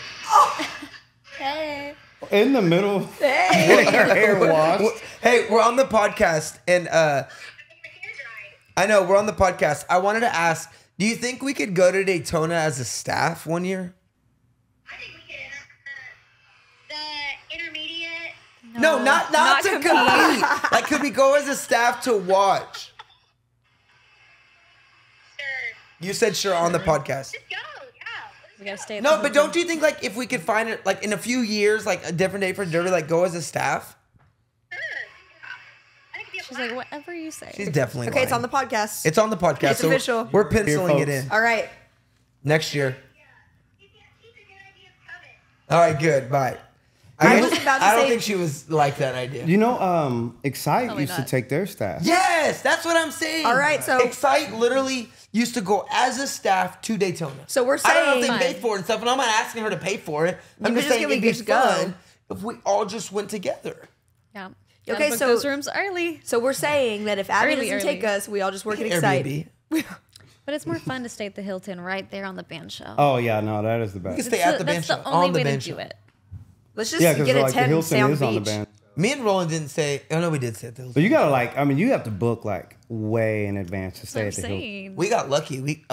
Hey. In the middle, hey. her hair washed. Hey, we're on the podcast, and I know we're on the podcast. I wanted to ask, do you think we could go to Daytona as a staff one year? I think we could. The intermediate. No, not not to compete. compete. Like, could we go as a staff to watch? Sure. You said sure on the podcast. Just go. Yeah. We gotta stay. At No, the but don't you think like if we could find it like in a few years, like a different day for Derby, like go as a staff? Sure. I think it'd be a She's blast. like, whatever you say. She's definitely Okay, it's lying. on the podcast. It's on the podcast. It's so official. We're penciling it folks. in All right. next year. Keep the good ideas coming. All right, good. Bye. I was about to I don't say- think she was like that idea. You know, Excite Probably used to not. take their staff. Yes, that's what I'm saying. All right, so- Excite literally used to go as a staff to Daytona. So we're I don't know if saying- they paid for it and stuff, and I'm not asking her to pay for it. I'm could just just saying give me it'd be just go. fun if we all just went together. Yeah. Okay, Gotta book so- those rooms early. So we're saying that if Abby Early, doesn't take early. us, we all just work at Excite. Airbnb. But it's more fun to stay at the Hilton right there on the band shell. Oh yeah, no, that is the We best. can stay at the band That's shell, the only on the way to band do shell. it. Let's just Yeah, because get a like the 10 Hilton sound is on the beach. band. Me and Roland didn't say. Oh no, we did say at the Hilton. But you gotta like, I mean, you have to book like way in advance to That's stay what I'm at the Hilton. saying. We got lucky.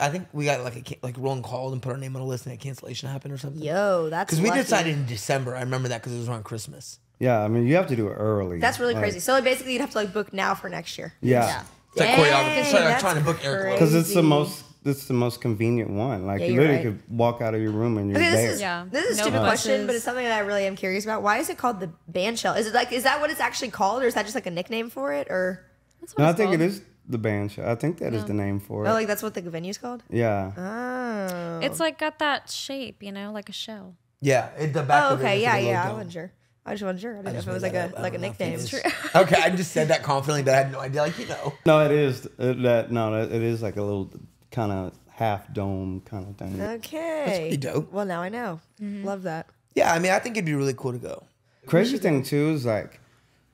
I think we got like Roland called and put our name on a list and a cancellation happened or something. Yo, that's Because we lucky. decided in December. I remember that because it was around Christmas. Yeah, I mean, you have to do it early. That's really Like, crazy. So like, basically, you'd have to like book now for next year. Yeah, It's like Dang, choreography. It's like that's trying to book air crazy. clothes. because it's the most convenient one. Like Yeah, you you're literally right. could walk out of your room and you're Okay, there. this is Yeah. this is a No stupid question, buses. but it's something that I really am curious about. Why is it called the band shell? Is that what it's actually called, or is that just like a nickname for it, or That's what No, I it's think it called. is the band show. I think that is the name for it. oh, like that's what the venue's called? yeah. Oh, It's like got that shape, like a shell. Yeah, the back oh, of it okay, is yeah, like a yeah. I logo. wasn't sure. I just wasn't sure. I didn't know just if it was made like that a up. like I a don't know if it nickname. is. Okay, I just said that confidently, but I had no idea. Like, No, it is it is like a little kind of half dome kind of thing. Okay, That's pretty dope. Well, now I know. Mm-hmm. Love that. Yeah, I mean, I think it'd be really cool to go. Crazy thing too is like,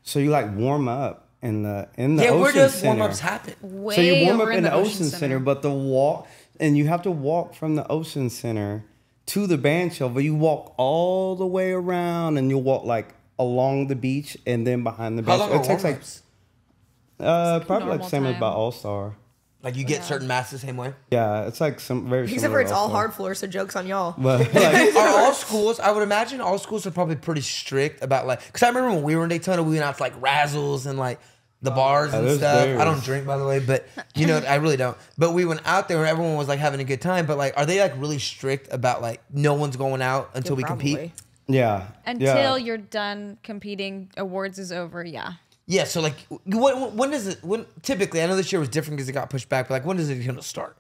so you like warm up in the Yeah, Ocean where does Center. warm-ups happen? Way So you warm up over in the Ocean Center, but the walk, and you have to walk from the Ocean Center to the band shell, but you walk all the way around, and you walk like along the beach and then behind the How band long shell. are It takes like warm-ups? probably like normal same as time. about All Star. Like you get certain masks the same way? Yeah, it's like some very Except similar for it's to all All-Star. hard floor, so jokes on y'all. But like, Are all schools, I would imagine all schools are probably pretty strict about like, because I remember when we were in Daytona, we went out to like Razzles and like the bars and there's stuff. theirs. I don't drink, by the way, but I really don't. But we went out there and everyone was like having a good time. But like, are they like really strict about like no one's going out until we compete? Probably. yeah, Until yeah. you're done competing, awards is over. Yeah. Yeah, so like, when does it, typically, I know this year was different because it got pushed back, but like, when is it going to start?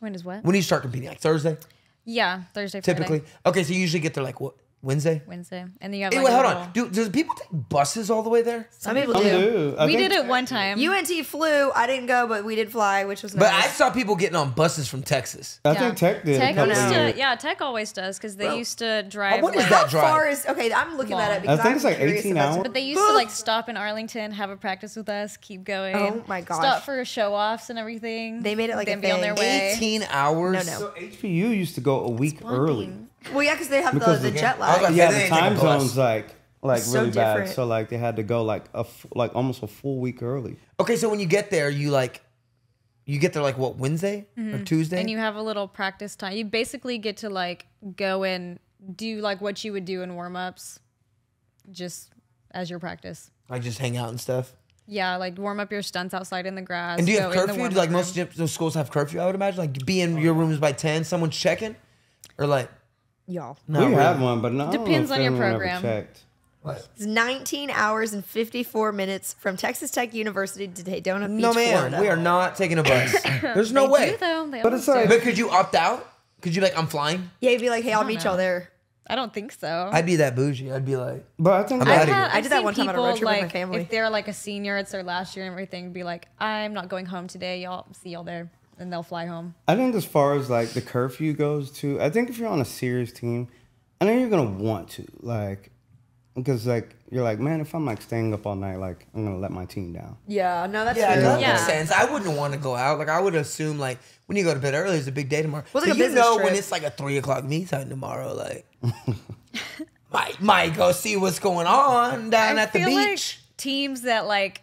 When is what? When do you start competing? Like Thursday? Yeah, Thursday, Friday, Typically? Okay, so you usually get there like what, Wednesday? Wednesday, and then you have. Hey, like wait, a hold little- on. Does people take buses all the way there? Some people Some do. do. I We think- did it one time. UNT flew. I didn't go, but we did fly, which was nice. But I saw people getting on buses from Texas. I think Tech did a Tech couple used of to, years. yeah, Tech always does because they Bro, used to drive. what is like- that How drive? far is okay? I'm looking that up because I think it's I'm like curious 18 about hours. it. But they used to like stop in Arlington, have a practice with us, keep going. Oh my gosh. Stop for show offs and everything. They made it like then a be on their thing. way. 18 hours? No. So HPU used to go a week early. Well, yeah, because they have Because the the- jet I was lag. like- Yeah, they the didn't take a time bus. zones like So really bad. different. So like they had to go like almost a full week early. Okay, so when you get there, you get there like what, Wednesday or Tuesday? And you have a little practice time. You basically get to like go and do like what you would do in warm ups, just as your practice. like just hang out and stuff. Yeah, like warm up your stunts outside in the grass. And do you go have in the curfew? warm-up Like room. most those schools have curfew, I would imagine. Like be in your rooms by 10, someone's checking? Or like, Y'all. no, We had one, but no, I don't know Depends if on your anyone ever program. checked. It's 19 hours and 54 minutes from Texas Tech University to Daytona Beach, No, man, Florida. we are not taking a bus. There's no They way. do, though. They But always it's like- do. But could you opt out? Could you be like, I'm flying? Yeah, you'd be like, hey, I'll don't meet know. y'all there. I don't think so. I'd be that bougie. I'd be like, But I think I'm that- outta here. I did that one time on a road trip with my like, family. If they're like a senior, it's their last year and everything, be like, I'm not going home today. Y'all see y'all there. And they'll fly home. I think as far as like the curfew goes too, I think if you're on a serious team, I know you're gonna want to like, because like you're like, man, if I'm like staying up all night, like I'm gonna let my team down. Yeah, no, that's yeah, true. that Yeah. makes sense. I wouldn't want to go out. Like I would assume like when you go to bed early, it's a big day tomorrow. Well, it's like So a you business know when trip. it's like a 3:00 meet time tomorrow, like might go see what's going on down I at the feel like beach. teams that like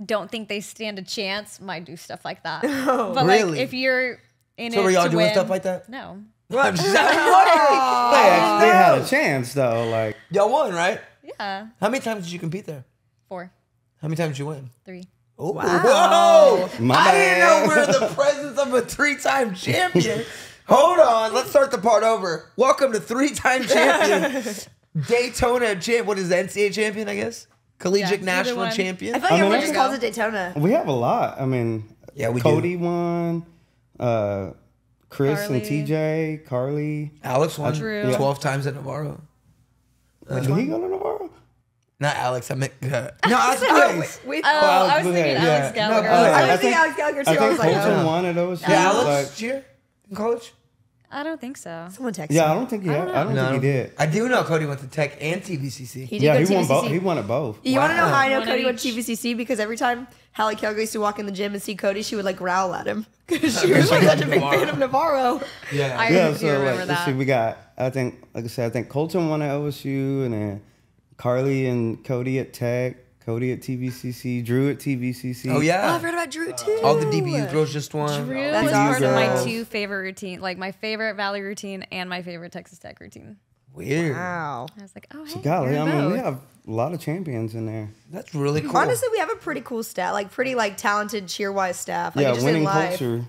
don't think they stand a chance might do stuff like that. but Really? like if you're in So it were y'all to doing win- stuff like that? No. I'm just, They had a chance though, like y'all won, right? Yeah. How many times did you compete there? 4, How many times did you win? 3. Oh, Wow. whoa! My I didn't bad. know we're in the presence of a 3-time champion. Hold on, let's start the part over. Welcome to 3-time champion, Daytona champ. What is the NCAA champion? I guess collegiate either national one. champion. I feel like I mean, everyone there just you calls go. it Daytona. we have a lot. I mean, Yeah, we Cody do. won, Chris Carly. and TJ, Carly. Alex won Drew. 12 times at Navarro. Did he go to Navarro? Not Alex. I meant no, Alex Grace. With, I was Bouvet, thinking yeah. Alex Gallagher. No, I I was thinking Alex Gallagher too. I was like, Colton oh. won at OSU. Yeah, Alex Like, this year in college. I don't think so. Someone texted yeah, I me. don't think he. I don't think he did. I do know Cody went to Tech and TVCC. He did Yeah, go he won TVCC. both. He won at both. You want to know how I know One Cody of went to each. TVCC? Because every time Hallie Calgary used to walk in the gym and see Cody, she would like growl at him because she was like such a big fan of Navarro. Yeah. I Yeah, do so remember like, let's see, that. we got. I think, like I said, I think Colton won at OSU, and then Carly and Cody at Tech, Cody at TVCC, Drew at TVCC. Oh Oh, yeah. I've heard about Drew too. All the DBU girls just won. Drew That's was part of my awesome. 2 favorite routine, like my favorite Valley routine and my favorite Texas Tech routine. Weird. Wow. I was like, oh, hey, Golly, you're I mean, we both. have a lot of champions in there. That's really cool. Honestly, we have a pretty cool staff, like pretty like talented cheer wise staff. Like, Yeah, just winning in life. culture.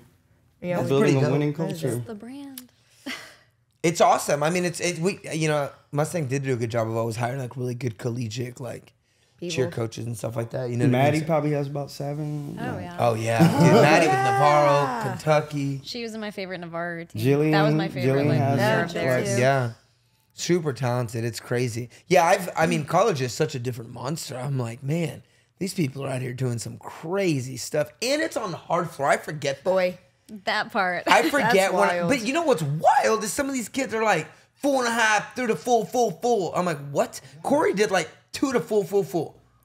Yeah, That's we- pretty Building a dope. winning That is culture. the brand. It's awesome. I mean, we Mustang did do a good job of always hiring like really good collegiate like cheer People. coaches and stuff like that. You know, what I mean? Maddie So- probably has about 7. Oh yeah. Oh yeah, dude, Maddie with Navarro, Kentucky. She was in my favorite Navarro routine. Jillian- That was my favorite. Jillian Like, has year it, of theirs. like- Yeah, super talented. It's crazy. Yeah, I mean, college is such a different monster. I'm like, man, these people are out here doing some crazy stuff, and it's on the hard floor. I forget that. Boy. That part. I forget That's when. wild. But you know what's wild is some of these kids are like 4.5 through the full. I'm like, what? Corey did like 2 to full.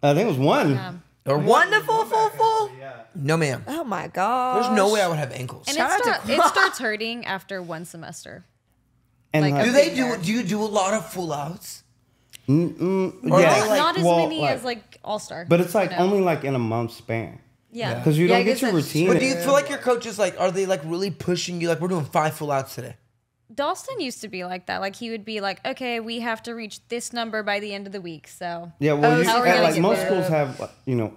I think it was 1. Yeah. Or One to full. No, ma'am. Oh my god. There's no way I would have ankles. And Shout out to it starts hurting after 1 semester. And Like, like, Do they do? Do you do a lot of full outs? Or yeah, they, like, Not as well, many as like All Star. but it's like only like in a month span. yeah. Because you Yeah, I don't get guess your that's- routine. But do you feel like your coaches like are they like really pushing you? Like we're doing 5 full outs today. Dalston used to be like that. Like he would be like, okay, we have to reach this number by the end of the week. So Yeah, well, Oh, you, so we're at, gonna like get most rid schools of- have,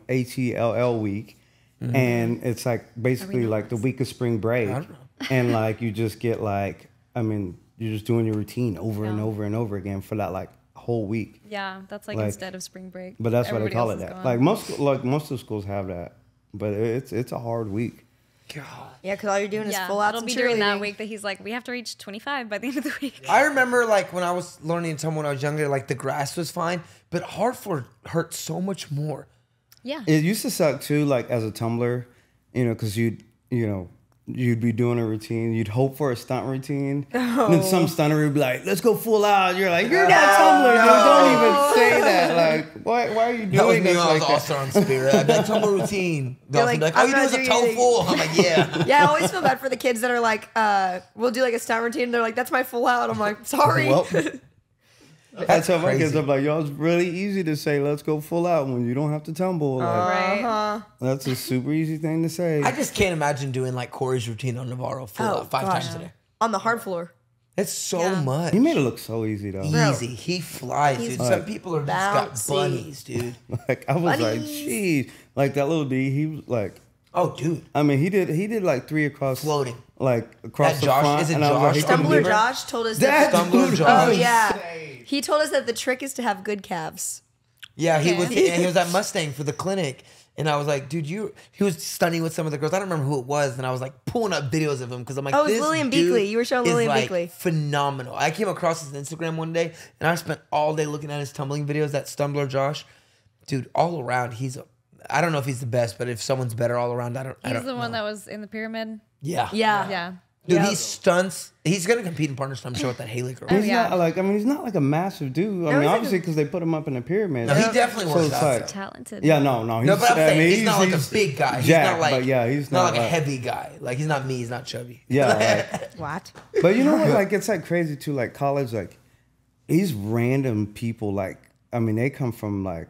ATLL week, and it's like basically like the week of spring break, don't know. and like you just get like, I mean, you're just doing your routine over and Yeah. over and over again for that like whole week. yeah, that's like, Like- instead of spring break. But that's why they everybody call else it is that. gone. Like most of the schools have that, but it's a hard week. God. Yeah, because all you're doing is yeah, full outs it'll and be during that cheerleading. week that he's like, we have to reach 25 by the end of the week. I remember like when I was learning to tumble when I was younger, like the grass was fine, but hard floor hurt so much more. Yeah. It used to suck too, like as a tumbler, because you'd be doing a routine. You'd hope for a stunt routine. And then some stunner would be like, let's go full out. You're like, you're not tumbler, dude. Don't even say that. Like, why are you That was doing me this when I was like all that? star on Spirit. I'd be like, tumble routine. Dawson like, would be like, all I'm you do not is a doing toe anything. full. I'm like, yeah. Yeah, I always feel bad for the kids that are like, we'll do like a stunt routine. They're like, that's my full out. I'm like, sorry. Well, I tell my crazy. kids, I'm like, y'all, it's really easy to say, let's go full out when you don't have to tumble. Like, Right. that's a super easy thing to say. I just can't imagine doing like Corey's routine on Navarro full Oh, out 5 gosh. times today. On the hard floor. It's so Yeah. much. He made it look so easy though. easy. He flies, He's dude. Some people are just got bouncy. bunnies, dude. Like I was like, Buddies. geez, like that little D, he was like, Oh, dude. I mean, he did like 3 across Floating. like across That the Josh- front. is it and I was like, Josh? he couldn't Stumbler do it. Josh told us That that. Stumbler dude Josh. Oh, was yeah. insane. He told us that the trick is to have good calves. Yeah, he Okay. was. And he was at Mustang for the clinic, and I was like, dude, he was stunning with some of the girls. I don't remember who it was, and I was like pulling up videos of him because I'm like, Oh, it was this Lillian dude Beakley. You were showing is, Lillian like, Beakley. phenomenal. I came across his Instagram one day, and I spent all day looking at his tumbling videos. That Stumbler Josh, dude, all around, I don't know if he's the best, but if someone's better all around, I He's don't the one know. that was in the pyramid. Yeah, Yeah. Yeah. Dude, Yeah. he stunts. He's gonna compete in partner stunt show with that Haley girl. Oh, He's yeah. not like, I mean, he's not like a massive dude. I No, mean, he's like obviously because they put him up in a pyramid. No, he definitely So works it's out. like- though. Talented. Yeah, no, he's, No, but I'm saying he's he's not like a big guy. He's jacked, not like, but yeah, he's not not like a heavy guy. Like he's not me. He's not chubby. Yeah, like, What? but you know what? Like it's like crazy too. Like college, like these random people. Like I mean, they come from like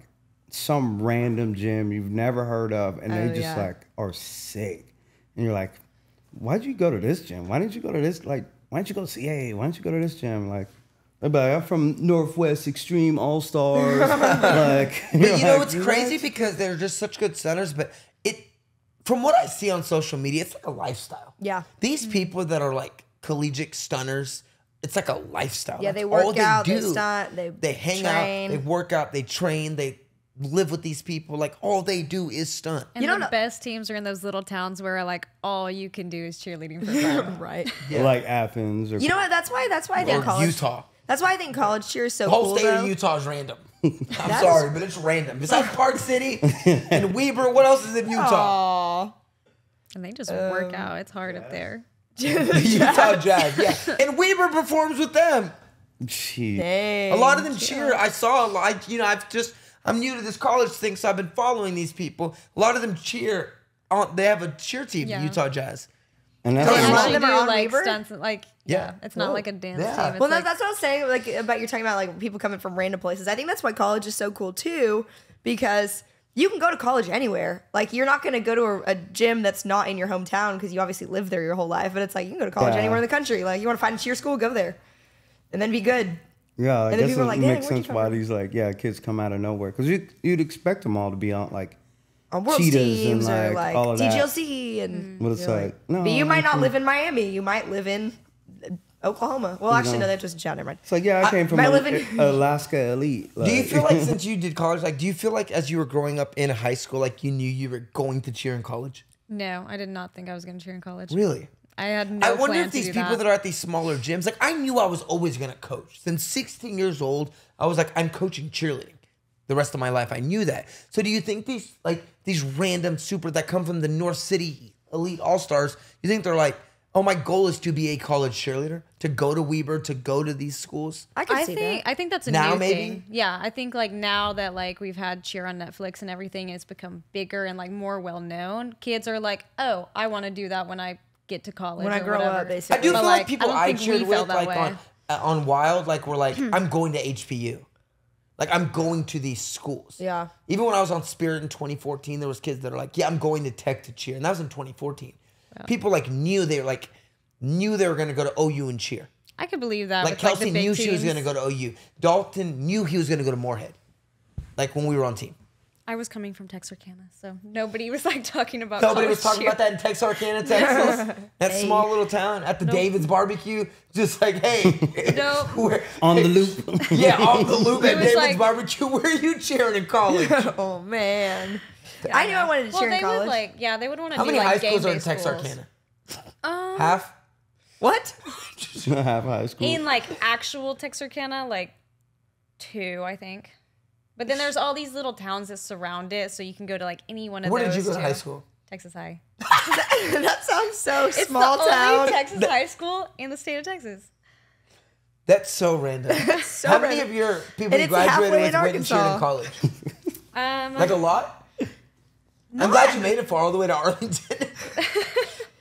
some random gym you've never heard of, and Oh, they just yeah. like are sick. And you're like, why'd you go to this gym? Why didn't you go to this? Like, why didn't you go to CA? Why didn't you go to this gym? Like, they'd be like, I'm from Northwest Extreme All Stars. Like, But you're you know like, what's "What?" crazy because they're just such good centers. But from what I see on social media, it's like a lifestyle. Yeah. These people that are like collegiate stunners, it's like a lifestyle. Yeah, That's they all work out, they do. stunt, they hang train. out, they work out, they train, they live with these people. Like all they do is stunt. And You don't the know- best teams are in those little towns where like all you can do is cheerleading for fun. Right. Yeah. Like Athens or You know what? That's why I think Or college. Utah. That's why I think college cheer is so The whole cool. state though. of Utah is random. I'm sorry, but it's random. Besides Park City and Weber, what else is in Utah? Aw. And they just work out. It's hard up there. The Utah Jazz, yeah. And Weber performs with them. Gee. Dang. A lot of them cheer. I saw a lot. I'm new to this college thing, so I've been following these people. A lot of them cheer. They have a cheer team, Yeah. Utah Jazz. And that's So They a lot of actually them do are on like Weber? stunts, like Yeah. it's not Cool. like a dance Yeah. team. It's Well, like, that's what I was saying. Like about you're talking about like people coming from random places. I think that's why college is so cool too, because you can go to college anywhere. Like you're not going to go to a gym that's not in your hometown because you obviously lived there your whole life. But it's like you can go to college Yeah. anywhere in the country. Like you want to find a cheer school, go there, and then be good. Yeah, I then guess people it are like, "Dang, makes where'd you sense come why from?" these kids come out of nowhere because you'd expect them all to be on like On world cheetahs teams and or like like all of that. TGLC and. But it's like no, But you might not it's- live in Miami. You might live in Oklahoma. Well, actually, no, that just yeah, never mind. It's like I came from might live in- Alaska elite. Do you feel like since you did college, do you feel like as you were growing up in high school, like you knew you were going to cheer in college? no, I did not think I was going to cheer in college. Really? I had no I wonder plan if to these do people that are at these smaller gyms, like I knew I was always gonna coach. Since 16 years old, I was like, I'm coaching cheerleading the rest of my life. I knew that. So do you think these random super that come from the North City elite all-stars, you think they're like, oh, my goal is to be a college cheerleader, to go to Weber, to go to these schools? I can I see think that. I think that's a Now, new maybe? thing. Yeah, I think like now that like we've had cheer on Netflix and everything, it's become bigger and like more well known. Kids are like, oh, I want to do that when I get to college. When I or grow whatever. up, basically. I do But, feel like people I don't I think we cheered felt with, that like way. on Wild, like were like, I'm going to HPU. Like I'm going to these schools. Yeah. Even when I was on Spirit in 2014, there was kids that are like, yeah, I'm going to Tech to cheer. And that was in 2014. People like knew they were going to go to OU and cheer. I could believe that. Like with, Kelsey the big knew she was teams. going to go to OU. Dalton knew he was going to go to Moorhead. Like when we were on team. I was coming from Texarkana, so nobody was like talking about. Nobody college was talking cheer. about that in Texarkana, Texas. That small little town at the David's barbecue. Just like, hey. Nope. where- on the loop. Yeah, on the loop It at was David's like- barbecue. Where are you cheering in college? Oh man. I knew I wanted to Well, cheer they in college. would like, yeah, they would want to How do many like high schools are in game-based schools. Texarkana? Half? What? Half high school. In like actual Texarkana, like 2, I think. But then there's all these little towns that surround it, so you can go to like any one of Where those. did you go to too. high school? Texas High. That sounds so It's small the town. only Texas high school in the state of Texas. That's so random. so How many random. of your people And you it's graduated halfway with in went and cheered in Arkansas. college? Like a lot? I'm glad you made it far all the way to Arlington.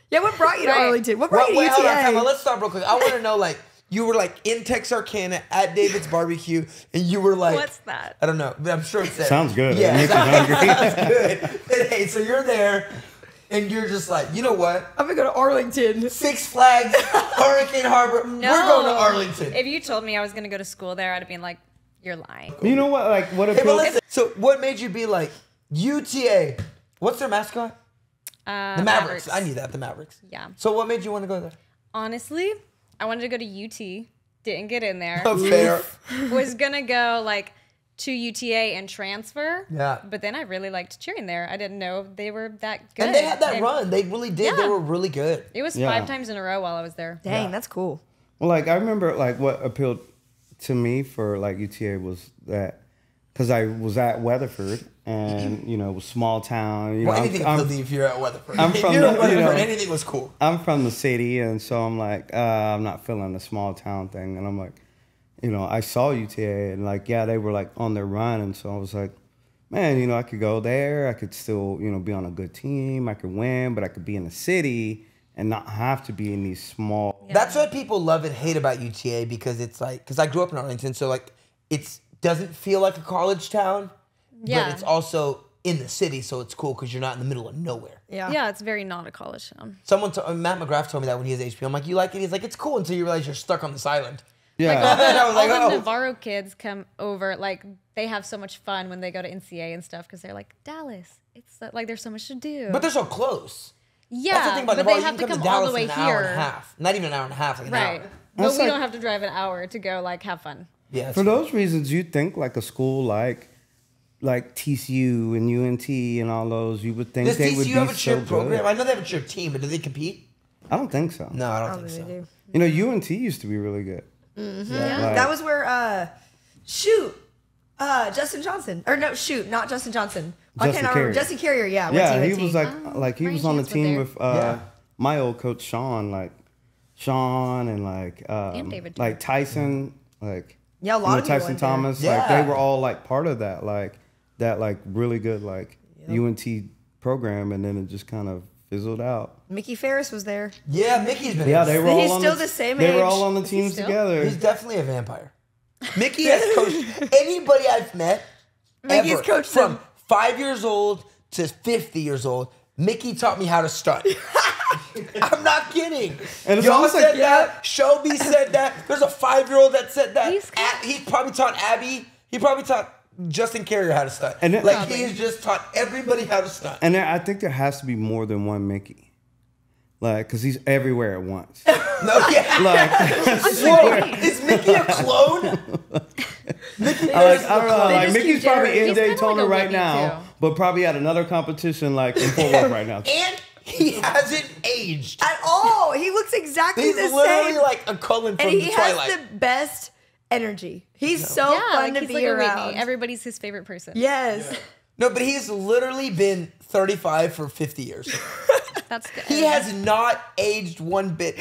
Yeah, what brought you to Right. Arlington? What brought you Wait, to hold on, UTA? time out. Let's stop real quick. I want to know, like, you were like in Texarkana at David's barbecue, and you were like, What's that? I don't know, but I'm sure it's there. Sounds good. Yeah, It makes me hungry. sounds good. And, hey, so you're there, and you're just like, you know what? I'm gonna go to Arlington. Six Flags, Hurricane Harbor. No. We're going to Arlington. If you told me I was going to go to school there, I'd have been like, you're lying. You know what? Like what Hey, but appeals? listen, so what made you be like UTA? What's their mascot? The Mavericks. I knew that, the Mavericks. Yeah. So what made you want to go there? Honestly, I wanted to go to UT. Didn't get in there. Fair. Was going to go like to UTA and transfer. Yeah. But then I really liked cheering there. I didn't know they were that good. And they had that And run. They really did. They Yeah. were really good. It was Yeah. 5 times in a row while I was there. Dang, Yeah. that's cool. Well, like I remember, like what appealed to me for like UTA was that because I was at Weatherford and you know it was small town. You Well, know, anything could if you're at Weatherford. I'm if from you're the- at Weatherford, you know- anything was cool. I'm from the city, and so I'm like, I'm not feeling the small town thing. And I'm like, you know, I saw UTA, and like, yeah, they were like on their run, and so I was like, man, you know, I could go there. I could still, you know, be on a good team. I could win, but I could be in the city and not have to be in these small. That's what people love and hate about UTA because it's like, because I grew up in Arlington, so like, it doesn't feel like a college town, Yeah. but it's also in the city, so it's cool because you're not in the middle of nowhere. Yeah. Yeah, it's very not a college town. Matt McGrath told me that when he was at HBO. I'm like, you like it? He's like, it's cool until you realize you're stuck on this island. Yeah, And I was like, All the oh. Navarro kids come over, like they have so much fun when they go to NCA and stuff because they're like Dallas. It's like there's so much to do. But they're so close. yeah, That's the thing about but Navarro. they You have can to come come to all Dallas the way in an hour and a here, half. Not even an hour and a half, like an right? hour. But That's we like- don't have to drive an hour to go like have fun. Yeah. For those reasons, you think like a school like TCU and UNT and all those, you would think Does they would TCU be have a cheer so program? good. I know they have a cheer team, but do they compete? I don't think so. No, I I don't don't think think so. they do. You know, UNT used to be really good. Like, That was where Justin Johnson. Or no, not Justin Johnson. I Justin can't remember. Carrier. Justin Carrier, yeah. yeah, went he to was UNT. like he Ryan was on the Chance was team there. with Yeah. my old coach Sean, like Sean and like And David, too. like Tyson, like Yeah, a lot of people Tyson went there. Thomas, like Yeah. they were all like part of that, like really good like UNT program, and then it just kind of fizzled out. Mickey Ferris was there. Yeah, Mickey's been. Yeah, they were all He's on still the same They were age. all on the he teams still? together. He's definitely a vampire. Mickey has coached anybody I've met. Mickey's ever, coached from them. 5 years old to 50 years old. Mickey taught me how to stunt. I'm not kidding. And it's Y'all almost said like- that. Shelby said that. There's a 5-year-old that said that. He's He probably taught Abby. He probably taught Justin Carrier how to stunt. And then- like he's just taught everybody how to stunt. And I think there has to be more than one Mickey. Like, because he's everywhere at once. No, yeah. Like, Whoa, is Mickey a clone? Mickey I is don't a know. clone. Like, just Mickey's keep probably generating. in He's kinda Daytona like a right Whitney, now, too. but probably at another competition like in Fort Worth right now. And he hasn't aged. At all. He looks exactly He's the literally same. like a Cullen from and he Twilight. has the best energy. He's so Yeah, fun like to he's be like a around. Whitney. Everybody's his favorite person. Yes. No, but he's literally been 35 for 50 years. That's good. He has not aged one bit.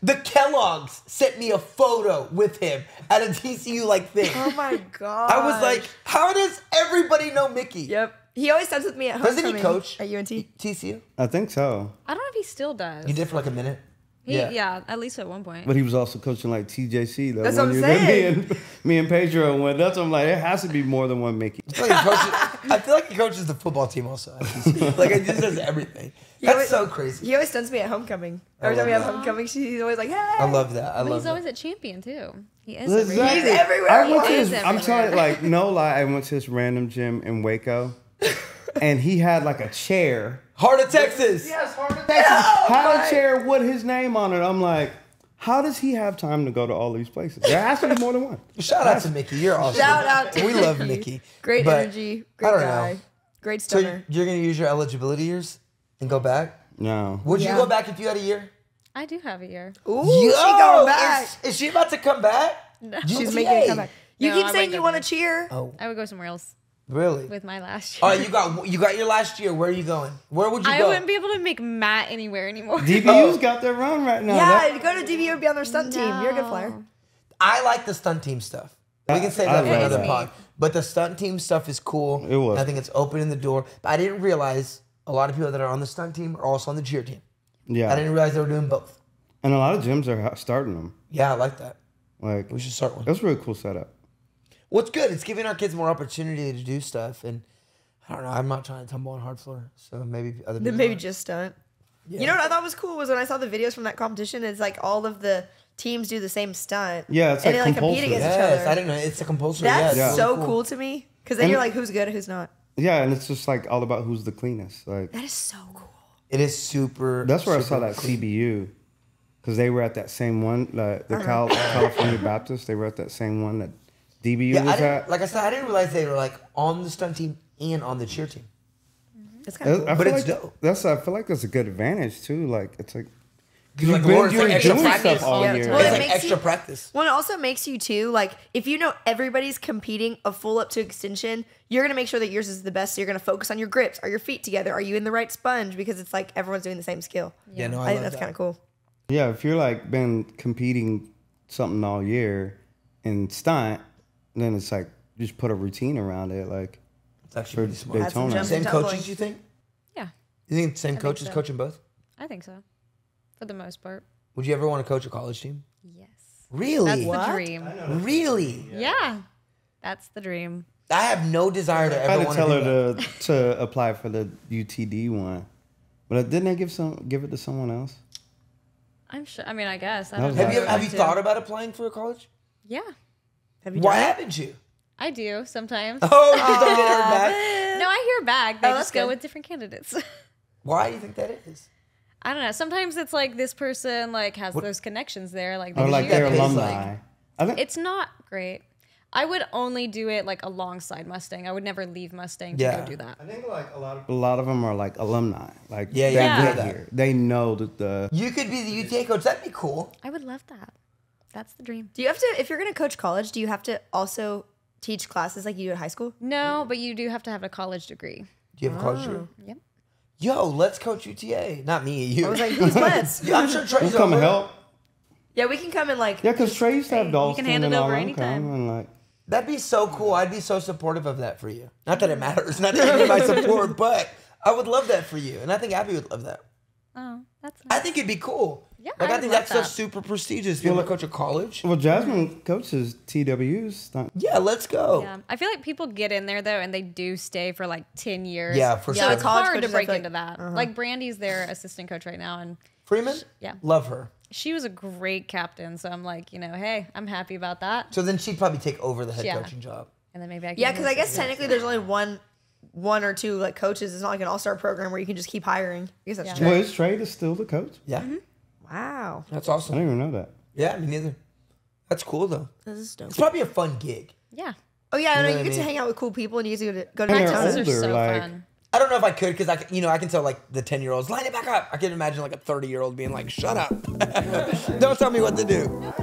The Kellogg's sent me a photo with him at a TCU like thing. Oh my god. I was like, how does everybody know Mickey? Yep. He always stunts with me at Doesn't he homecoming coach at UNT. TCU? I think so. I don't know if he still does. You did for like a minute. Yeah, at least at one point. But he was also coaching like TJC. That That's one what I'm year that saying. me and Pedro went. That's what I'm like. There has to be more than one Mickey. I feel like he coaches the football team also at TCU. Like, he just does everything. That's always- so crazy. He always stunts me at homecoming. Every love time we have that. homecoming, he's always like, hey. I love that. I But love he's that. always a champion too. He is. Exactly. everywhere. He's everywhere. I went to He is his, I'm telling you, everywhere. like, no lie, I went to this random gym in Waco, and he had like a chair. Heart of Texas. Yes, Heart of Texas. Had a chair with his name on it. I'm like, how does he have time to go to all these places? There has to be more than one. Shout out to Mickey. You're awesome. Shout out to We love Mickey. Great But energy. I Great don't guy. know. Great So stunner. you're going to use your eligibility years and go back? No. Would you Yeah. go back if you had a year? I do have a year. Ooh, she going back. Is she about to come back? No. She's making a comeback. You No, keep I saying wouldn't you go want to back. cheer. Oh, I would go somewhere else really? with my last Oh, year. you got your last year. Where are you going? Where would you I go? wouldn't be able to make Matt anywhere anymore. DBU's got their run right now. Yeah, That- go to DBU and be on their stunt team. You're a good flyer. I like the stunt team stuff. We can say I that for love another that. pod. But the stunt team stuff is cool. It was. I think it's opening the door. But I didn't realize a lot of people that are on the stunt team are also on the cheer team. yeah. I didn't realize they were doing both. And a lot of gyms are starting them. Yeah, I like that. Like, We should start one. that's a really cool setup. Well, it's good. It's giving our kids more opportunity to do stuff. And I don't know. I'm not trying to tumble on hard floor. So maybe other Then people maybe are. just stunt. Yeah. You know what I thought was cool was when I saw the videos from that competition. It's like all of the teams do the same stunt. Yeah, it's and like they like compete compulsory. against each Yes, other. I didn't know. It's a compulsory. That's yeah, it's so really cool. to me because then And- you're like, who's good, who's not. Yeah, and it's just like all about who's the cleanest. Like, That is so cool. It is super. that's where I saw super that clean. CBU. Because they were at that same one, the California Baptist, they were at that same one that DBU Yeah, I was didn't, at. like I said, I didn't realize they were like on the stunt team and on the cheer team. It's kind of cool. I But feel it's like dope. I feel like that's a good advantage too. Like it's like You're like, been Lord, it's doing like extra doing practice. stuff all Yeah, year. totally. It's Well, it like makes extra you- practice. Well, it also makes you too, like, if you know everybody's competing a full up to extension, you're going to make sure that yours is the best. So you're going to focus on your grips. Are your feet together? Are you in the right sponge? Because it's like everyone's doing the same skill. Yeah, no, I I, think love that's that. kind of cool. Yeah, if you're like been competing something all year in stunt, then it's like just put a routine around it. Like It's actually for pretty smart. Add some Daytona. jumps. Same tumbling. coaches, you think? Yeah, You think same think coaches so. coaching both? I think so. For the most part. Would you ever want to coach a college team? Yes. Really? That's the dream. Really? Yeah. That's the dream. I have no desire to I ever had to want tell to do her that. to apply for the UTD one, but didn't they give it to someone else? I'm sure. I mean, I guess. I That don't was know. Have you Yeah. have you thought about applying for a college? Yeah, Have you Why done it? haven't you? I do sometimes. Oh, you don't get her back. No, I hear back. They Oh, that's just go good. with different candidates. Why do you think that is? I don't know. Sometimes it's like this person like has those connections there. Like, Or they like shoot. their that pays, alumni? I think It's not great. I would only do it like alongside Mustang. I would never leave Mustang to Yeah. go do that. I think like a lot of them are like alumni. Like Yeah, they yeah, I went know that. here. They know that the You could be the UTA coach. That'd be cool. I would love that. That's the dream. Do you have to, if you're going to coach college, do you have to also teach classes like you do at high school? No, but you do have to have a college degree. Do you have a college degree? Yep. Yo, let's coach UTA. Not me, you. I was like, who's let's? Yeah, I'm sure Trey's You come and over. help. Yeah, we can come and like. Yeah, because Trey used to have Dalston hand it and all over them anytime. come and like. That'd be so cool. I'd be so supportive of that for you. Not that it matters. Not that you need my support, but I would love that for you. And I think Abby would love that. Oh, that's I nice. think it'd be cool. Yeah, Like, I I would think love that's so that. super prestigious. Be able to coach a college. Well, Jasmine coaches TWs. Yeah, let's go. Yeah. I feel like people get in there though, and they do stay for like 10 years. Yeah, for So sure. it's College hard to coaches, I break feel into like- that. Like Brandy's their assistant coach right now, and Freeman? Yeah. Love her. she was a great captain. So I'm like, hey, I'm happy about that. So then she'd probably take over the head Yeah. coaching job. And then maybe I can. Yeah, because I guess technically there's only one or two like coaches. It's not like an all-star program where you can just keep hiring. I guess that's Yeah. true. Well, is Trey still the coach? Yeah. Wow. That's I awesome. didn't even know that. Yeah, me neither. That's cool though. This is dope. It's probably a fun gig. Yeah. Oh yeah, I know know you what get I to mean? hang out with cool people and you get to go to And they're Practices Daytona. are older, so like- fun. I don't know if I could because I can tell like the 10-year-olds line it back up. I can imagine like a 30-year-old being like, "Shut up! Don't tell me what to do."